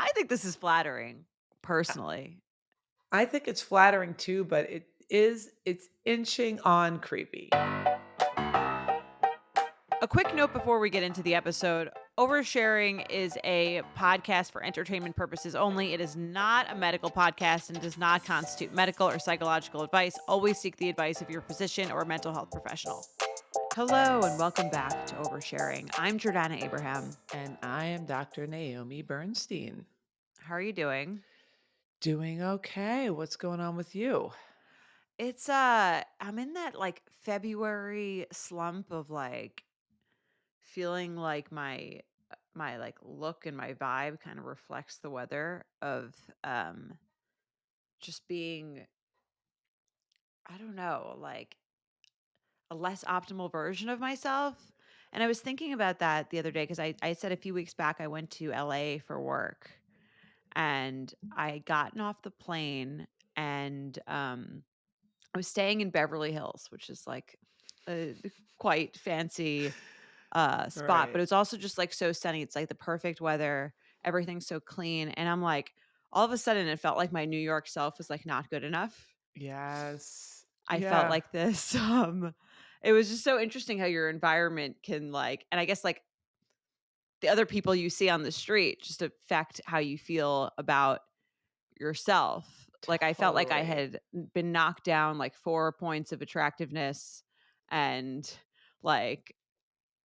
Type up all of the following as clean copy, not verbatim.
I think this is flattering, I personally. I think it's flattering too, but it's inching on creepy. A quick note before we get into the episode. Oversharing is a podcast for entertainment purposes only. It is not a medical podcast and does not constitute medical or psychological advice. Always seek the advice of your physician or mental health professional. Hello and welcome back to Oversharing. I'm Jordana Abraham. And I am Dr. Naomi Bernstein. How are you doing? Doing okay. What's going on with you? It's I'm in that like February slump of like feeling like my like look and my vibe kind of reflects the weather of just being, I don't know, like a less optimal version of myself. And I was thinking about that the other day because I said a few weeks back I went to LA for work and I had gotten off the plane and I was staying in Beverly Hills, which is like a quite fancy spot, but Right. it's also just like so sunny. It's like the perfect weather. Everything's so clean. And I'm like, all of a sudden it felt like my New York self was like not good enough. Yes. I felt Yeah. like this. It was just so interesting how your environment can like, and I guess like the other people you see on the street just affect how you feel about yourself. Like I felt like I Totally. had been knocked down like 4 points of attractiveness and like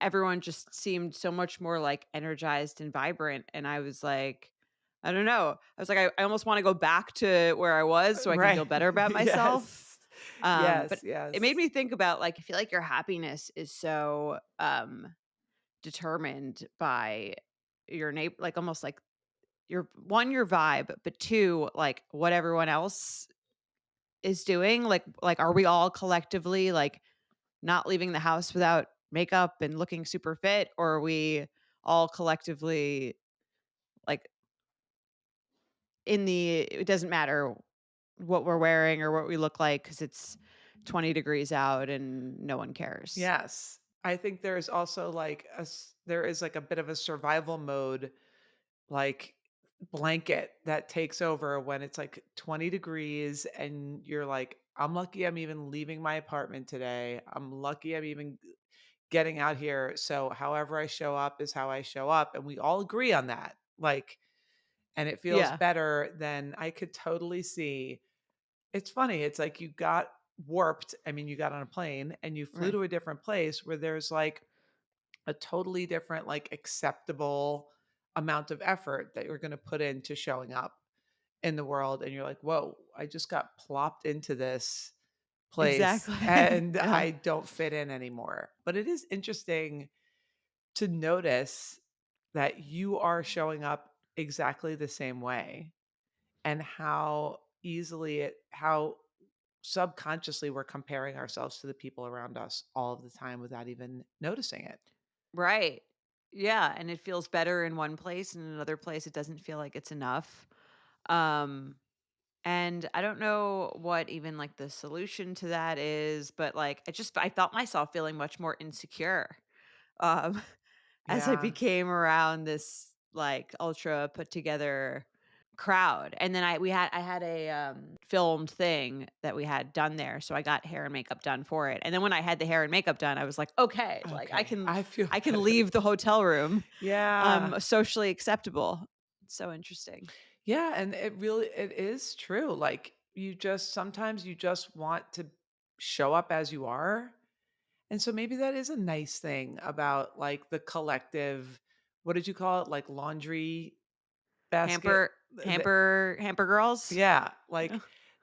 everyone just seemed so much more like energized and vibrant. And I was like, I don't know. I was like, I almost want to go back to where I was so I can Right. feel better about myself. Yes. But Yes, it made yes. me think about like, I feel like your happiness is so determined by your neighbor, like almost like your one, your vibe, but two, like what everyone else is doing. Like, are we all collectively like not leaving the house without makeup and looking super fit, or are we all collectively like it doesn't matter what we're wearing or what we look like because it's 20 degrees out and no one cares. Yes. I think there's also there is like a bit of a survival mode like blanket that takes over when it's like 20 degrees and you're like, I'm lucky I'm even leaving my apartment today. I'm lucky I'm even getting out here. So however I show up is how I show up. And we all agree on that. And it feels Yeah. better than I could totally see. It's funny. It's like you got warped. I mean, you got on a plane and you flew Right. to a different place where there's like a totally different, like acceptable amount of effort that you're going to put into showing up in the world. And you're like, whoa, I just got plopped into this place Exactly. and Yeah. I don't fit in anymore. But it is interesting to notice that you are showing up exactly the same way and how subconsciously we're comparing ourselves to the people around us all of the time without even noticing it. Right. Yeah. And it feels better in one place and in another place it doesn't feel like it's enough. Um And I don't know what even like the solution to that is, but like I felt myself feeling much more insecure um as I Yeah. became around this like ultra put together crowd. And then I had a filmed thing that we had done there. So I got hair and makeup done for it. And then when I had the hair and makeup done, I was like, okay, like Okay. I feel I can better. leave the hotel room. Yeah. I'm socially acceptable. It's so interesting. Yeah, and it is true. Like you just sometimes you just want to show up as you are. And so maybe that is a nice thing about like the collective, what did you call it? Like laundry basket. Hamper hamper girls? Yeah, Yeah. like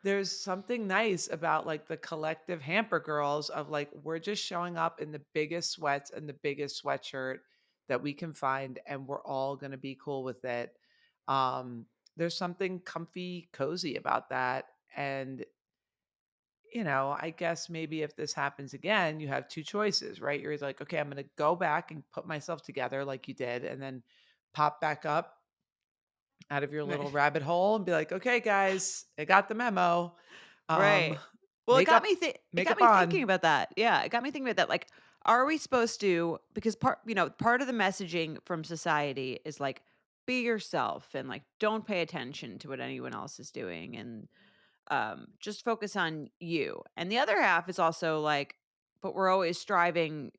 there's something nice about like the collective hamper girls of like we're just showing up in the biggest sweats and the biggest sweatshirt that we can find and we're all going to be cool with it. There's something comfy cozy about that and I guess maybe if this happens again, you have two choices, right? You're like, okay, I'm going to go back and put myself together like you did and then pop back up out of your Right. little rabbit hole and be like, "Okay, guys, I got the memo. Um, Right. Well, makeup it got makeup me thinking on." about that. Yeah, it got me thinking about that. Like, are we supposed to, because part of the messaging from society is like be yourself and like don't pay attention to what anyone else is doing and just focus on you. And the other half is also like, but we're always striving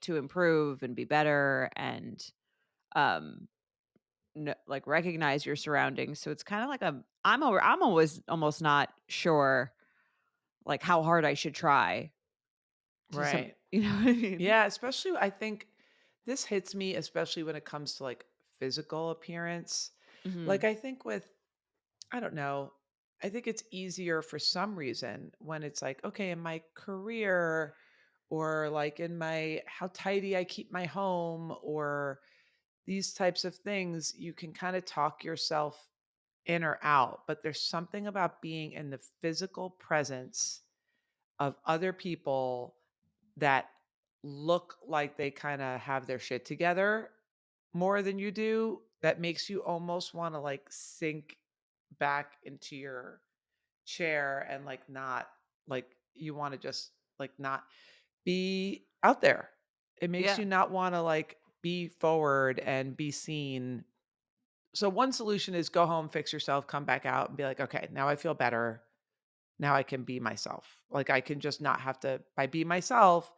to improve and be better and um like recognize your surroundings. So it's kind of like I'm always almost not sure like how hard I should try to some, Right. you know what I mean? Yeah, especially I think this hits me especially when it comes to like physical appearance. Like Mhm. I think with I don't know, I think it's easier for some reason when it's like okay, in my career or like in my how tidy I keep my home or these types of things, you can kind of talk yourself in or out, but there's something about being in the physical presence of other people that look like they kinda have their shit together more than you do, that makes you almost wanna, like, sink back into your chair and, like, not like, you wanna just, like, not be out there. It makes Yeah. you not wanna, like, be forward and be seen. So one solution is go home, fix yourself, come back out, and be like, "Okay, now I feel better. Now I can be myself." Like, I can just not have to by be myself,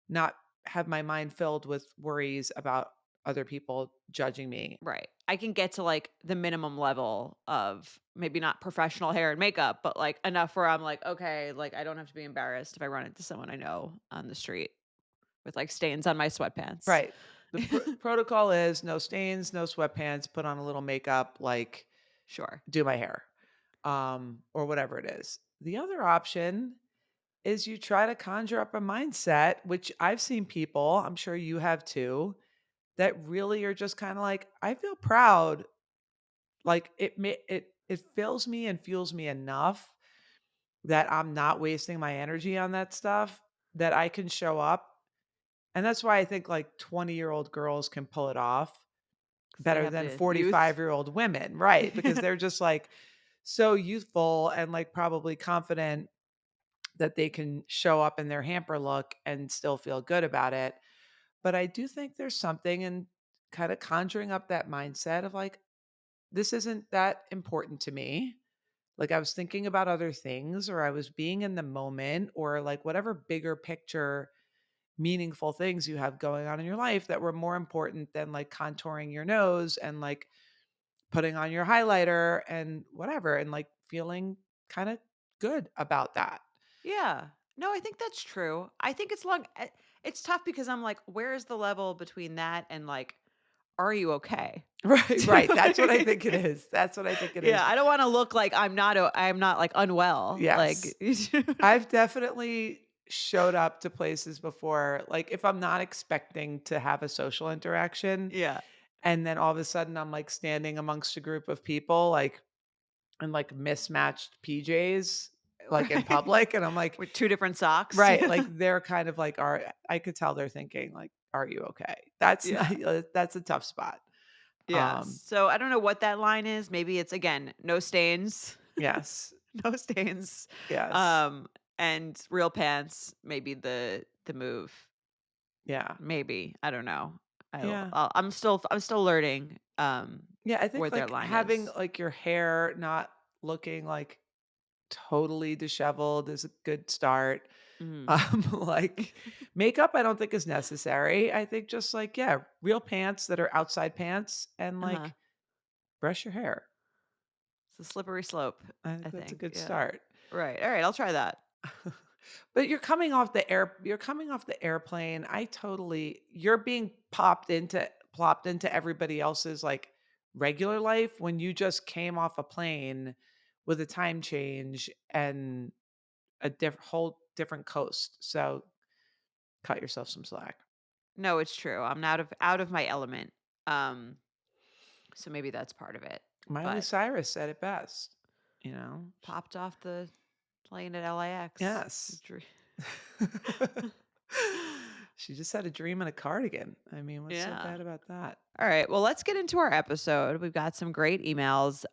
not have my mind filled with worries about other people judging me. Right. I can get to like the minimum level of maybe not professional hair and makeup, but like enough where I'm like, okay, like I don't have to be embarrassed if I run into someone I know on the street with like stains on my sweatpants. Right. The protocol is no stains, no sweatpants, put on a little makeup, like, Sure. do my hair, or whatever it is. The other option is you try to conjure up a mindset, which I've seen people, I'm sure you have too, that really are just kinda like, "I feel proud." Like, it fills me and fuels me enough that I'm not wasting my energy on that stuff, that I can show up, and that's why I think, like, 20-year-old girls can pull it off 'Cause they better have than the youth. 45-year-old women, right? Because they're just, like, so youthful and, like, probably confident that they can show up in their hamper look and still feel good about it. But I do think there's something in kinda conjuring up that mindset of, like, "This isn't that important to me." Like, I was thinking about other things, or I was being in the moment, or like whatever bigger picture, meaningful things you have going on in your life that were more important than like contouring your nose and like putting on your highlighter and whatever, and like feeling kind of good about that. Yeah. No, I think that's true. I think it's tough because I'm like, where is the level between that and like, are you okay? Right, Do you know right. what That's what I I mean? think it is. That's what I think it Yeah, is. I don't want to look like I'm not like unwell. Like Yes. I've definitely showed up to places before, like if I'm not expecting to have a social interaction. yeah. And then all of a sudden, I'm, like, standing amongst a group of people, like, in, like, mismatched PJs, like, in Right. public, and I'm like With two different socks. right, like, Yeah. they're kind of like, "Are" I could tell they're thinking, like, "Are you okay?" That's not Yeah. that's a tough spot. Yeah. Um, So I don't know what that line is. Maybe it's again, no stains. yes, No stains. yes, Um and real pants, maybe the move. yeah, Maybe. I don't know. yeah. I'm still learning Yeah, I where think, their like, line having, is. like, your hair not looking, like, totally disheveled is a good start. Mhm. Like, makeup, I don't think is necessary. I think just like, yeah, real pants that are outside pants and Uh-huh. like brush your hair. It's a slippery slope, I I think that's a think. good Yeah. start. Right. All right, I'll try that. But you're coming off the airplane. I totally you're being plopped into everybody else's like regular life when you just came off a plane with a time change and a whole different coast. So cut yourself some slack. No, it's true. I'm out of my element. Um so maybe that's part of it. Miley But Cyrus said it best, you know? popped off the plane at LAX. Yes. Dr- She just had a dream in a cardigan. I mean, what's so yeah. bad about that? All right. Well, let's get into our episode. We've got some great emails.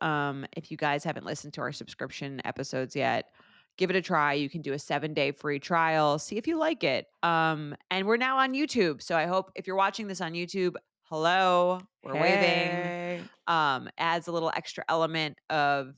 If you guys haven't listened to our subscription episodes yet, give it a try. You can do a 7-day free trial, see if you like it. And we're now on YouTube. So I hope if you're watching this on YouTube, hello, we're waving, Hey. adds a little extra element of,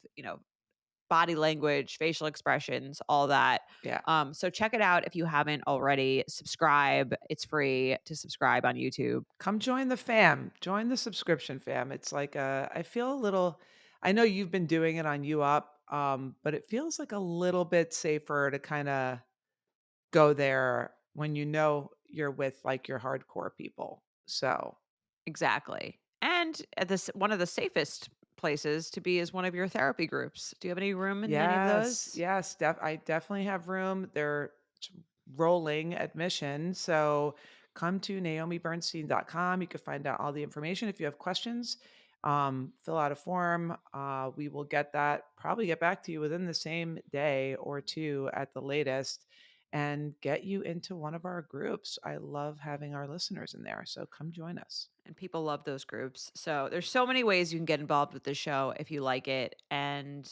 body language, facial expressions, all that. Yeah. So check it out if you haven't already. Subscribe. It's free to subscribe on YouTube. Come join the fam. Join the subscription fam. It's like I feel a little I know you've been doing it on You Up, but it feels like a little bit safer to kind of go there when you know you're with like your hardcore people. So, Exactly. And at this one of the safest places to be is one of your therapy groups. Do you have any room in any of yes, those? yes, I definitely have room. They're rolling admission. So come to naomibernstein.com. You can find out all the information. If you have questions, fill out a form. We will probably get back to you within the same day or two at the latest and get you into one of our groups. I love having our listeners in there. So come join us. And people love those groups. So there's so many ways you can get involved with the show if you like it. And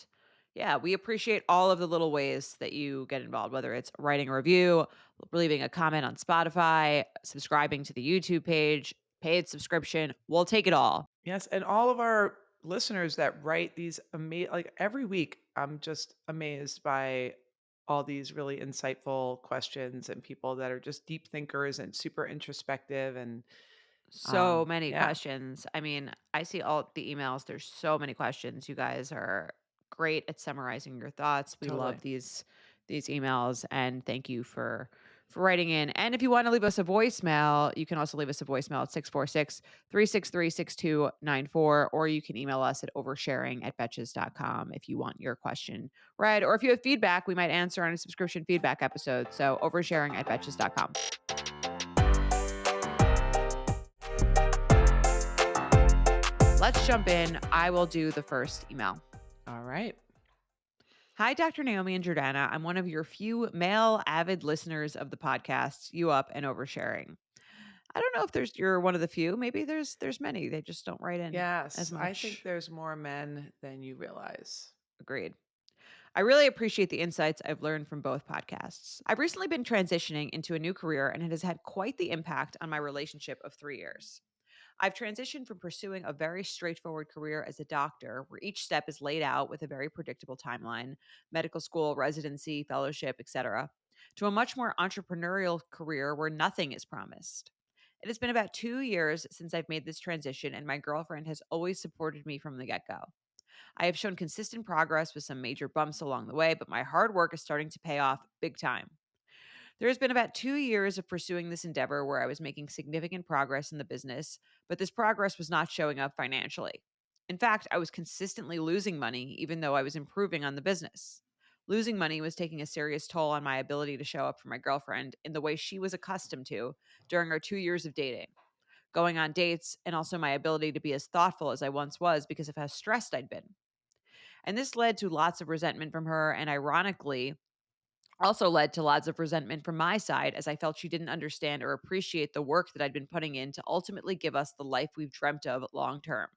yeah, we appreciate all of the little ways that you get involved, whether it's writing a review, leaving a comment on Spotify, subscribing to the YouTube page, paid subscription. We'll take it all. Yes, and all of our listeners that write these like every week, I'm just amazed by all these really insightful questions and people that are just deep thinkers and super introspective and So many yeah, questions. I mean, I see all the emails. There's so many questions. You guys are great at summarizing your thoughts. We love totally. these emails and thank you for writing in. And if you want to leave us a voicemail, you can also leave us a voicemail at 646-363-6294, or you can email us at oversharing@betches.com if you want your question read, or if you have feedback, we might answer on a subscription feedback episode. So oversharing@betches.com. Let's jump in. I will do the first email. All right. Hi, Dr. Naomi and Jordana. I'm one of your few male avid listeners of the podcasts, You Up and Oversharing. I don't know if you're one of the few. Maybe there's many. They just don't write in as Yes, I think much. there's more men than you realize. Agreed. I really appreciate the insights I've learned from both podcasts. I've recently been transitioning into a new career, and it has had quite the impact on my relationship of 3 years. I've transitioned from pursuing a very straightforward career as a doctor, where each step is laid out with a very predictable timeline, medical school, residency, fellowship, etc., to a much more entrepreneurial career where nothing is promised. It has been about 2 years since I've made this transition, and my girlfriend has always supported me from the get go. I have shown consistent progress with some major bumps along the way, but my hard work is starting to pay off big time. There has been about 2 years of pursuing this endeavor where I was making significant progress in the business, but this progress was not showing up financially. In fact, I was consistently losing money, even though I was improving on the business. Losing money was taking a serious toll on my ability to show up for my girlfriend in the way she was accustomed to during our 2 years of dating, going on dates, and also my ability to be as thoughtful as I once was because of how stressed I'd been. And this led to lots of resentment from her, and ironically, also led to lots of resentment from my side as I felt she didn't understand or appreciate the work that I'd been putting in to ultimately give us the life we've dreamt of long term.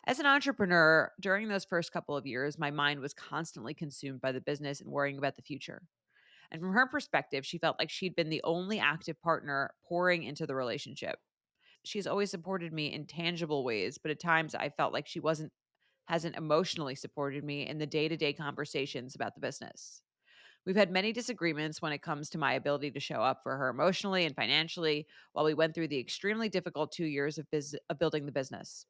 As an entrepreneur, during those first couple of years, my mind was constantly consumed by the business and worrying about the future. And from her perspective, she felt like she'd been the only active partner pouring into the relationship. She's always supported me in tangible ways, but at times I felt like she hasn't emotionally supported me in the day-to-day conversations about the business. We've had many disagreements when it comes to my ability to show up for her emotionally and financially while we went through the extremely difficult 2 years of building the business.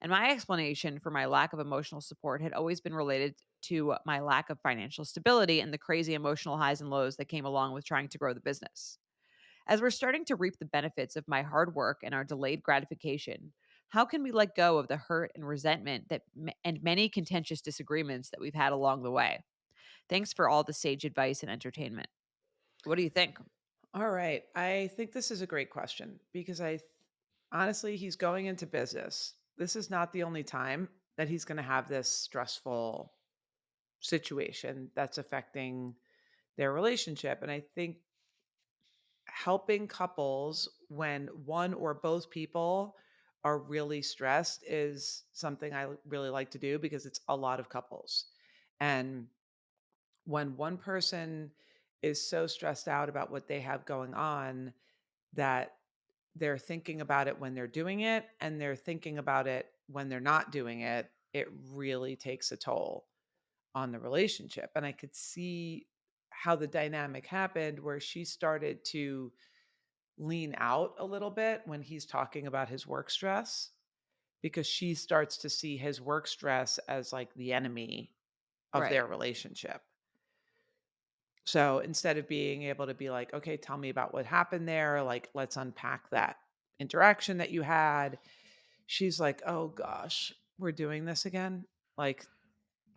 And my explanation for my lack of emotional support had always been related to my lack of financial stability and the crazy emotional highs and lows that came along with trying to grow the business. As we're starting to reap the benefits of my hard work and our delayed gratification, how can we let go of the hurt and resentment and many contentious disagreements that we've had along the way? Thanks for all the sage advice and entertainment. What do you think? All right. I think this is a great question because honestly, he's going into business. This is not the only time that he's going to have this stressful situation that's affecting their relationship. And I think helping couples when one or both people are really stressed is something I really like to do because it's a lot of couples. And when one person is so stressed out about what they have going on that they're thinking about it when they're doing it, and they're thinking about it when they're not doing it, it really takes a toll on the relationship. And I could see how the dynamic happened where she started to lean out a little bit when he's talking about his work stress because she starts to see his work stress as like the enemy of Right. their relationship. So instead of being able to be like, okay, tell me about what happened there, like, let's unpack that interaction that you had. She's like, oh gosh, we're doing this again. Like,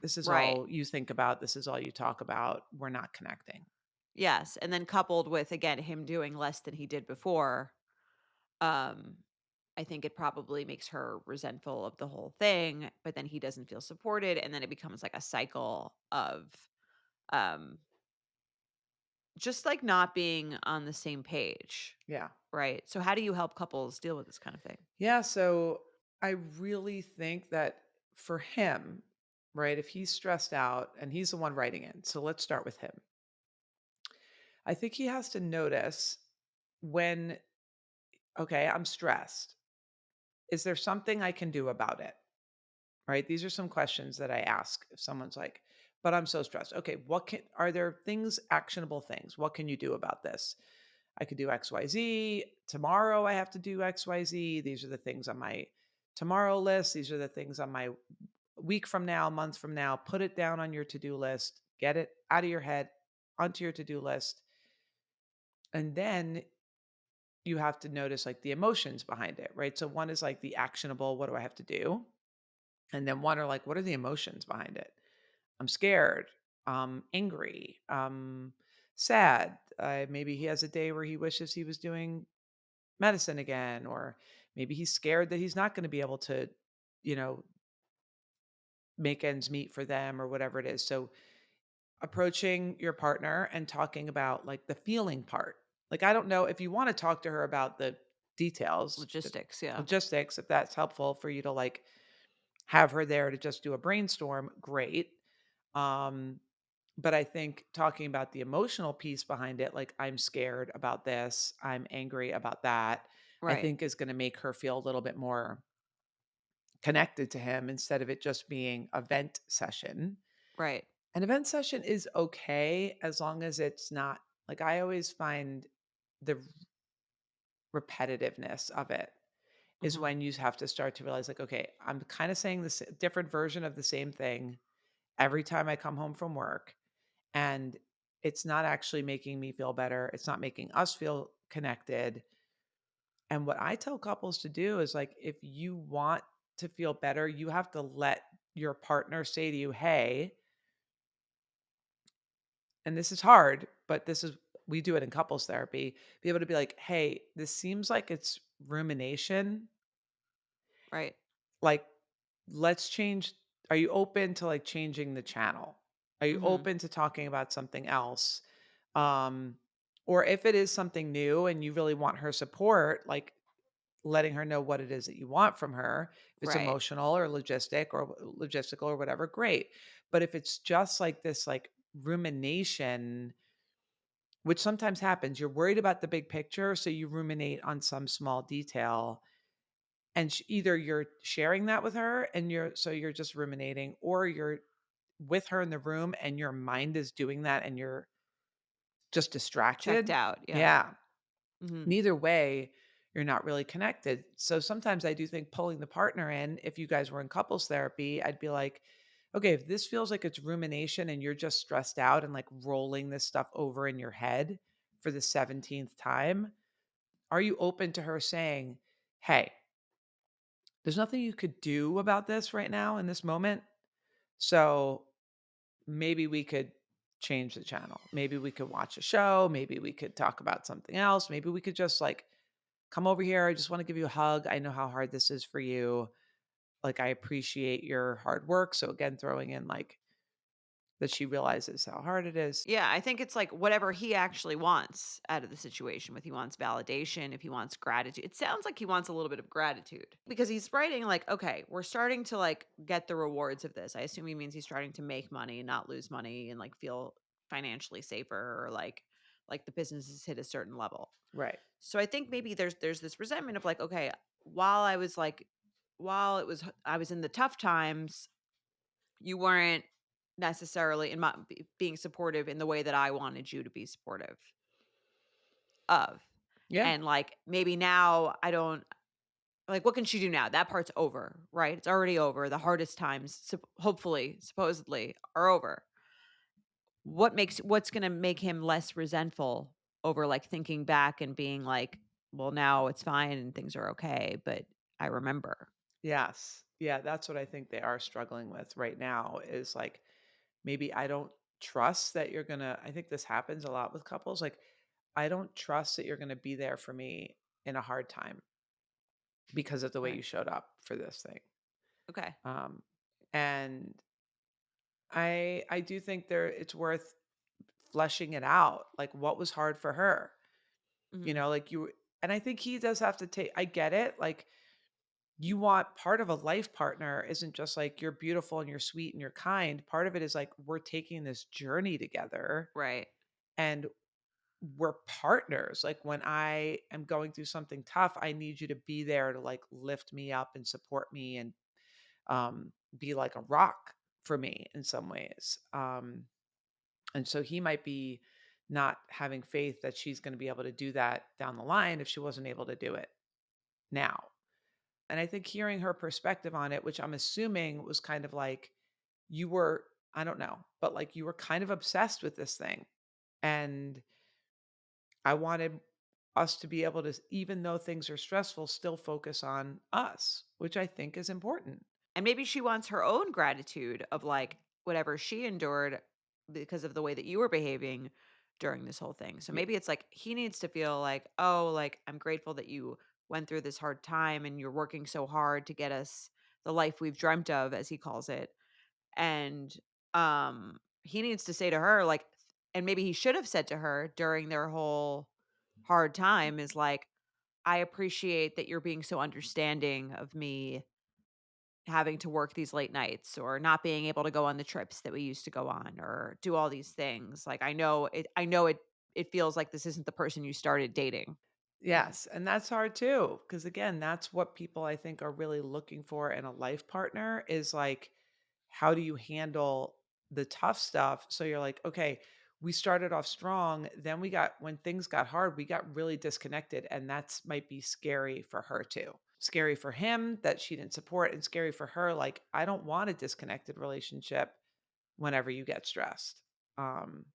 this is Right. all you think about. This is all you talk about. We're not connecting. Yes, and then coupled with, again, him doing less than he did before, um, I think it probably makes her resentful of the whole thing, but then he doesn't feel supported, and then it becomes like a cycle of, um, just, like, not being on the same page, Yeah. right? So how do you help couples deal with this kind of thing? Yeah. So I really think that for him, right, if he's stressed out and he's the one writing in, so let's start with him. I think he has to notice when, okay, I'm stressed. Is there something I can do about it? Right? These are some questions that I ask if someone's like, but I'm so stressed. Okay, are there things, actionable things? What can you do about this? I could do XYZ. Tomorrow I have to do XYZ. These are the things on my tomorrow list. These are the things on my week from now, month from now. Put it down on your to do list. Get it out of your head onto your to do list. And then you have to notice like the emotions behind it, right? So one is like the actionable, what do I have to do? And then one are like, what are the emotions behind it? I'm scared, angry, sad. Maybe he has a day where he wishes he was doing medicine again, or maybe he's scared that he's not going to be able to, you know, make ends meet for them or whatever it is. So approaching your partner and talking about like the feeling part. Like, I don't know if you want to talk to her about the details, the Logistics, yeah. logistics, if that's helpful for you to like have her there to just do a brainstorm, great. Um, but I think talking about the emotional piece behind it, like I'm scared about this, I'm angry about that, I Right, think is going to make her feel a little bit more connected to him instead of it just being a vent session. right. An event session is okay as long as it's not like I always find the repetitiveness of it is Mhm. when you have to start to realize like, okay, I'm kind of saying this different version of the same thing every time I come home from work. And it's not actually making me feel better. It's not making us feel connected. And what I tell couples to do is like, if you want to feel better, you have to let your partner say to you, hey, and this is hard, but this is, we do it in couples therapy, be able to be like, hey, this seems like it's rumination. Right. Like, let's change. Are you open to like changing the channel? Are you Mhm. open to talking about something else? Um, or if it is something new and you really want her support, like letting her know what it is that you want from her. If it's Right. emotional or logistical or whatever, great. But if it's just like this like rumination, which sometimes happens, you're worried about the big picture, so you ruminate on some small detail. And either you're sharing that with her and you're just ruminating, or you're with her in the room and your mind is doing that and you're just Checked distracted. out, yeah. Yeah. Mhm. Neither way, you're not really connected. So sometimes I do think pulling the partner in, if you guys were in couples therapy, I'd be like, okay, if this feels like it's rumination and you're just stressed out and like rolling this stuff over in your head for the 17th time, are you open to her saying, hey, there's nothing you could do about this right now in this moment. So maybe we could change the channel. Maybe we could watch a show. Maybe we could talk about something else. Maybe we could just like come over here. I just want to give you a hug. I know how hard this is for you. Like, I appreciate your hard work. So, again, throwing in like that she realizes how hard it is. Yeah, I think it's like whatever he actually wants out of the situation. If he wants validation, if he wants gratitude. It sounds like he wants a little bit of gratitude because he's writing like, okay, we're starting to like get the rewards of this. I assume he means he's starting to make money, not lose money and like feel financially safer or like like the business has hit a certain level. Right. So I think maybe there's this resentment of like, okay, while I was like while it was I was in the tough times, you weren't necessarily in my being supportive in the way that I wanted you to be supportive of. Yeah. And like maybe now I don't like what can she do now? That part's over, right? It's already over. The hardest times hopefully, supposedly are over. What's going to make him less resentful over like thinking back and being like, well, now it's fine and things are okay, but I remember. Yes. Yeah, that's what I think they are struggling with right now is like maybe I don't trust that you're going to I think this happens a lot with couples like I don't trust that you're going to be there for me in a hard time because of the way Right. you showed up for this thing. Okay. Um and I do think there it's worth fleshing it out. Like what was hard for her? You Mhm. know, like you and I think he does have to take I get it. Like you want part of a life partner isn't just like you're beautiful and you're sweet and you're kind. Part of it is like we're taking this journey together Right. and we're partners. Like when I am going through something tough, I need you to be there to like lift me up and support me and be like a rock for me in some ways. And so he might be not having faith that she's going to be able to do that down the line if she wasn't able to do it now. And I think hearing her perspective on it, which I'm assuming was kind of like you were, I don't know, but like you were kind of obsessed with this thing. And I wanted us to be able to, even though things are stressful, still focus on us, which I think is important. And maybe she wants her own gratitude of like whatever she endured because of the way that you were behaving during this whole thing. So Yeah. maybe it's like he needs to feel like, "Oh, like I'm grateful that you went through this hard time and you're working so hard to get us the life we've dreamt of," as he calls it. And he needs to say to her like and maybe he should have said to her during their whole hard time is like, "I appreciate that you're being so understanding of me having to work these late nights or not being able to go on the trips that we used to go on or do all these things. Like I know it feels like this isn't the person you started dating." Yes, and that's hard too, because again, that's what people I think are really looking for in a life partner is like, how do you handle the tough stuff? So you're like, okay, we started off strong, then we got when things got hard, we got really disconnected, and that's might be scary for her too. Scary for him that she didn't support, and scary for her, like, I don't want a disconnected relationship whenever you get stressed. Um,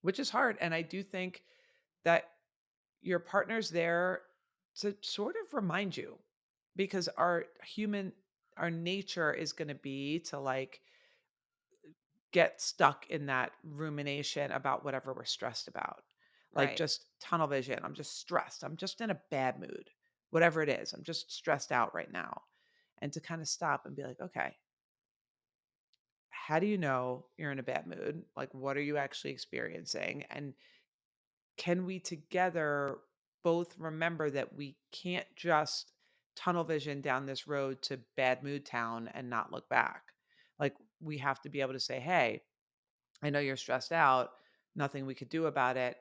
which is hard. And I do think that your partner's there to sort of remind you because our nature is going to be to like get stuck in that rumination about whatever we're stressed about. Like Right. just tunnel vision. I'm just stressed. I'm just in a bad mood. Whatever it is, I'm just stressed out right now. And to kind of stop and be like, okay, how do you know you're in a bad mood? Like, what are you actually experiencing? And can we together both remember that we can't just tunnel vision down this road to bad mood town and not look back? Like, we have to be able to say, hey, I know you're stressed out. Nothing we could do about it.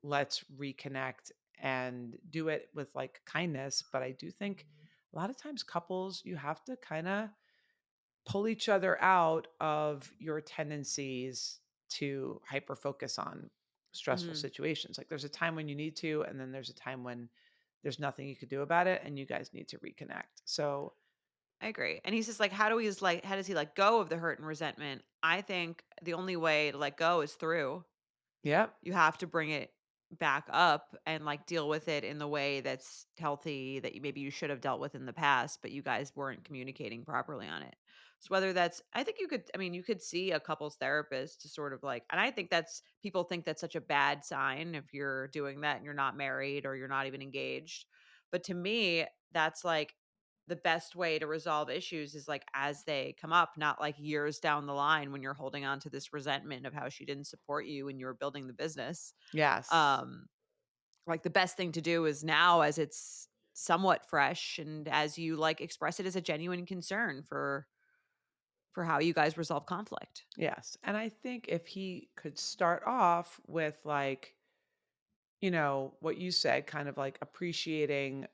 Let's reconnect and do it with like kindness. But I do think a lot of times couples, you have to kind of pull each other out of your tendencies to hyper focus on stressful Mhm. situations. Like there's a time when you need to, and then there's a time when there's nothing you could do about it, and you guys need to reconnect. So, I agree. And he's just like, how does he let go of the hurt and resentment? I think the only way to let go is through. yep, You have to bring it back up and, like, deal with it in the way that's healthy that you should have dealt with in the past, but you guys weren't communicating properly on it. So whether that's I think you could see a couples therapist to sort of, like and I think that's people think that's such a bad sign if you're doing that and you're not married or you're not even engaged. But to me, that's, like, the best way to resolve issues is, like, as they come up, not, like, years down the line when you're holding on to this resentment of how she didn't support you when you were building the business. yes, Um, like, the best thing to do is now as it's somewhat fresh and as you, like, express it as a genuine concern for for how you guys resolve conflict. Yes. And I think if he could start off with like, what you said, kind of like appreciating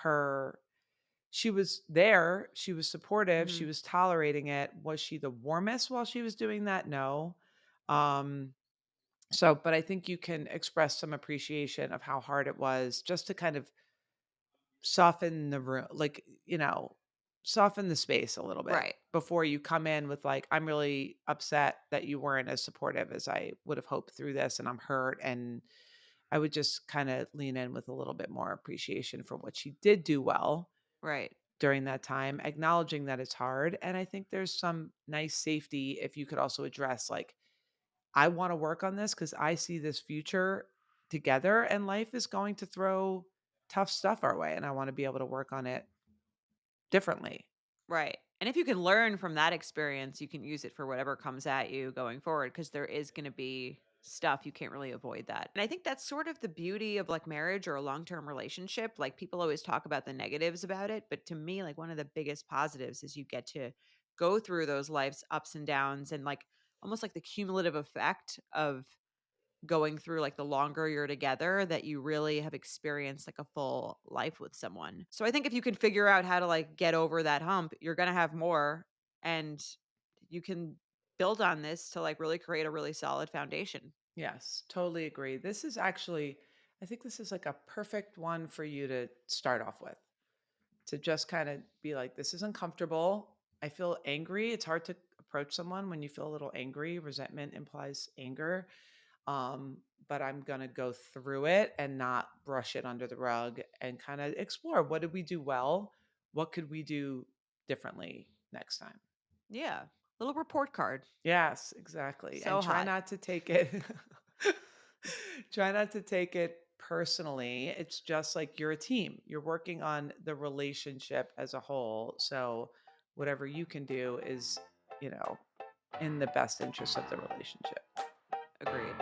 her. She was there, she was supportive, she Mhm. was tolerating it. Was she the warmest while she was doing that? No. Um, but I think you can express some appreciation of how hard it was just to kind of soften the room, like, soften the space a little bit Right. before you come in with like, I'm really upset that you weren't as supportive as I would have hoped through this, and I'm hurt. And I would just kind of lean in with a little bit more appreciation for what she did do well Right. during that time, acknowledging that it's hard. And I think there's some nice safety if you could also address, like, I want to work on this because I see this future together, and life is going to throw tough stuff our way. And I want to be able to work on it differently. Right. And if you can learn from that experience, you can use it for whatever comes at you going forward because there is going to be stuff you can't really avoid that. And I think that's sort of the beauty of like marriage or a long-term relationship. Like people always talk about the negatives about it, but to me like one of the biggest positives is you get to go through those life's ups and downs and like almost like the cumulative effect of going through, like, the longer you're together that you really have experienced, like, a full life with someone. So I think if you can figure out how to, like, get over that hump, you're gonna have more, and you can build on this to, like, really create a really solid foundation. Yes, totally agree. This is actually, I think this is like a perfect one for you to start off with, to just kind of be like, this is uncomfortable. I feel angry. It's hard to approach someone when you feel a little angry. Resentment implies anger. But I'm going to go through it and not brush it under the rug and kind of explore, what did we do well? What could we do differently next time? Yeah. Little report card. Yes, exactly. And So try hot. not to take it try not to take it personally. It's just like you're a team. You're working on the relationship as a whole. So whatever you can do is, you know, in the best interest of the relationship. Agreed.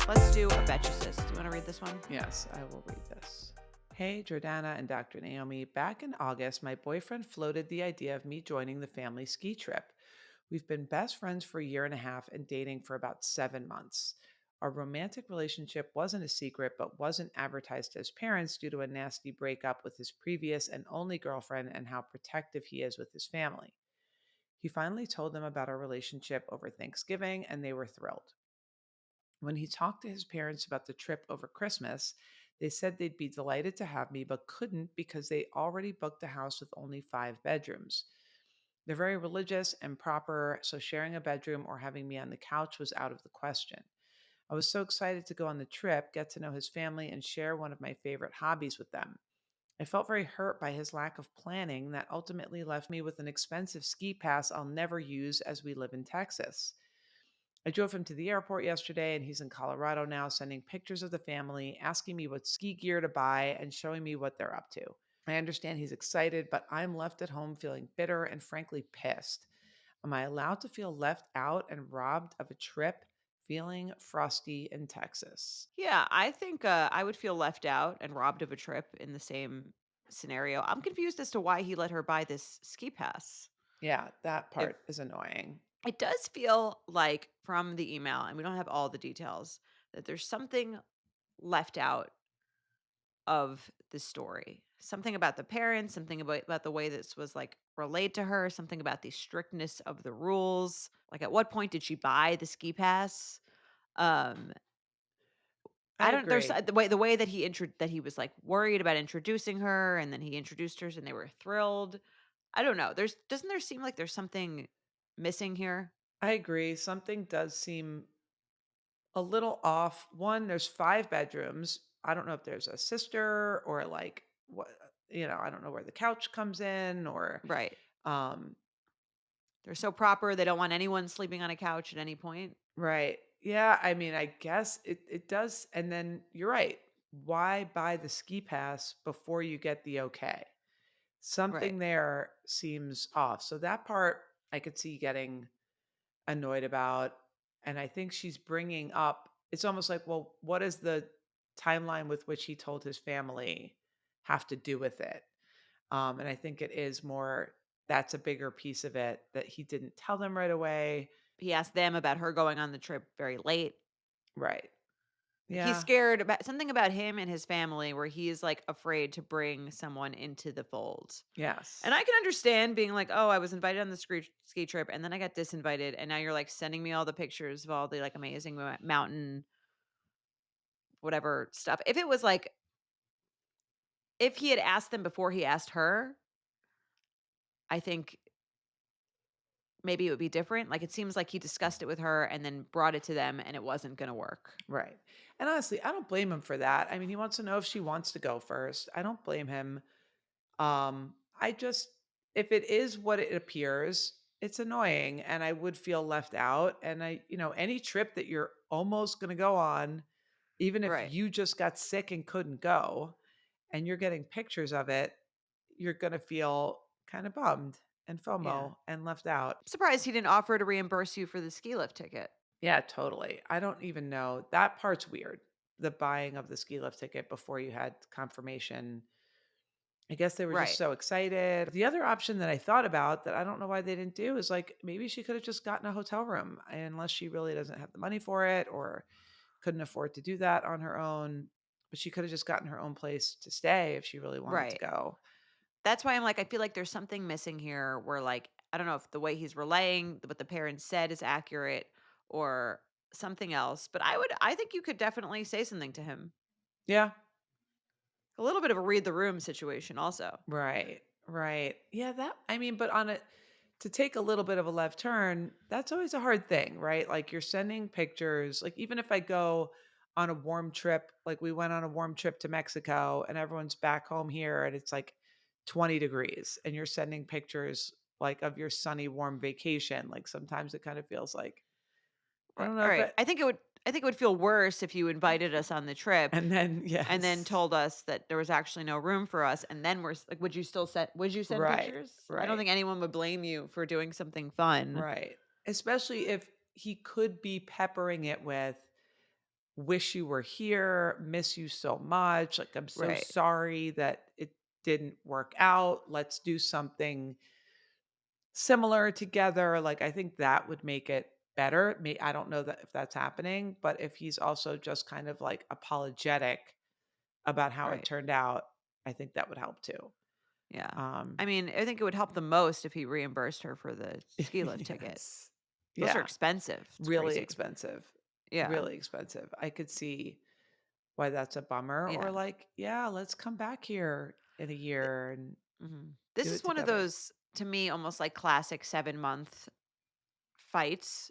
Let's do a Betchicist. Do you wanna read this one? Yes, I will read this. Hey, Jordana and Dr. Naomi. Back in August, my boyfriend floated the idea of me joining the family ski trip. We've been best friends for a year and a half and dating for about 7 months. Our romantic relationship wasn't a secret, but wasn't advertised to his parents due to a nasty breakup with his previous and only girlfriend and how protective he is with his family. He finally told them about our relationship over Thanksgiving, and they were thrilled. When he talked to his parents about the trip over Christmas, they said they'd be delighted to have me, but couldn't because they already booked a house with only 5 bedrooms. They're very religious and proper, so sharing a bedroom or having me on the couch was out of the question. I was so excited to go on the trip, get to know his family, and share one of my favorite hobbies with them. I felt very hurt by his lack of planning that ultimately left me with an expensive ski pass I'll never use as we live in Texas. I drove him to the airport yesterday and he's in Colorado now, sending pictures of the family, asking me what ski gear to buy, and showing me what they're up to. I understand he's excited, but I'm left at home feeling bitter and frankly pissed. Am I allowed to feel left out and robbed of a trip feeling frosty in Texas? Yeah, I think, I would feel left out and robbed of a trip in the same scenario. I'm confused as to why he let her buy this ski pass. Yeah, that If part is annoying. it does feel like from the email, and we don't have all the details, that there's something left out of the story. Something about the parents, something about the way this was like relayed to her, something about the strictness of the rules. Like at what point did she buy the ski pass? Um I I don't there's agree. the way that that he was like worried about introducing her and then he introduced her and they were thrilled. I don't know. There's doesn't there seem like there's something missing here? I agree. Something does seem a little off. One, there's 5 bedrooms. I don't know if there's a sister or like what, I don't know where the couch comes in or, Right. um, They're so proper, they don't want anyone sleeping on a couch at any point. right. Yeah. I mean, I guess it does. And then you're right. Why buy the ski pass before you get the okay? Right. Something there seems off. So that part I could see getting annoyed about. And I think she's bringing up, it's almost like, well, what is the timeline with which he told his family have to do with it. And I think it is more that's a bigger piece of it that he didn't tell them right away. He asked them about her going on the trip very late. Right. Like, he's Yeah. scared about something about him and his family where he's, like, afraid to bring someone into the fold. And Yes. I can understand being like, "Oh, I was invited on the ski trip, and then I got disinvited, and now you're, like, sending me all the pictures of all the, like, amazing mountain whatever stuff." If it was, like if he had asked them before he asked her, I think maybe it would be different. Like, it seems like he discussed it with her and then brought it to them, and it wasn't gonna work. Right. And honestly, I don't blame him for that. I mean, he wants to know if she wants to go first. I don't blame him. I just if it is what it appears, it's annoying and I would feel left out. And any trip that you're almost going to go on, even if Right. you just got sick and couldn't go and you're getting pictures of it, you're going to feel kind of bummed and Yeah. FOMO and left out. Surprised he didn't offer to reimburse you for the ski lift ticket. Yeah, totally. I don't even know. That part's weird. The buying of the ski lift ticket before you had confirmation. I guess they were just Right. so excited. The other option that I thought about that I don't know why they didn't do is like maybe she could have just gotten a hotel room unless she really doesn't have the money for it or couldn't afford to do that on her own. But she could have just gotten her own place to stay if she really wanted to Right. go. That's why I'm like, I feel like there's something missing here where, like, I don't know if the way he's relaying what the parents said is accurate or something else, but I think you could definitely say something to him. Yeah. A little bit of a read the room situation also. Right. Right. Yeah, that I mean, but on it to take a little bit of a left turn, that's always a hard thing, right? Like you're sending pictures, like even if I go on a warm trip, like we went on a warm trip to Mexico and everyone's back home here and it's like 20 degrees and you're sending pictures like of your sunny warm vacation, like sometimes it kind of feels like I Right. don't All know if right. it I think it would feel worse if you invited us on the trip and then and then yes. told us that there was actually no room for us, and then like, would you send Right. pictures? I don't Right. think anyone would blame you for doing something fun. Right. Especially if he could be peppering it with, "Wish you were here, miss you so much, like, I'm so Right. sorry that it didn't work out. Let's do something similar together." Like, I think that would make it better. I don't know that if that's happening, but if he's also just kind of, like, apologetic about how it Right. turned out, I think that would help too. Yeah. Um, I mean, I think it would help the most if he reimbursed her for the ski lift ticket. yes. Those are Yeah. expensive. It's Really crazy. expensive. Yeah. Really expensive. I could see why that's a bummer or Yeah. like, "Yeah, let's come back here in a Th- year and This do is it one of together." those, to me, almost like classic 7-month fights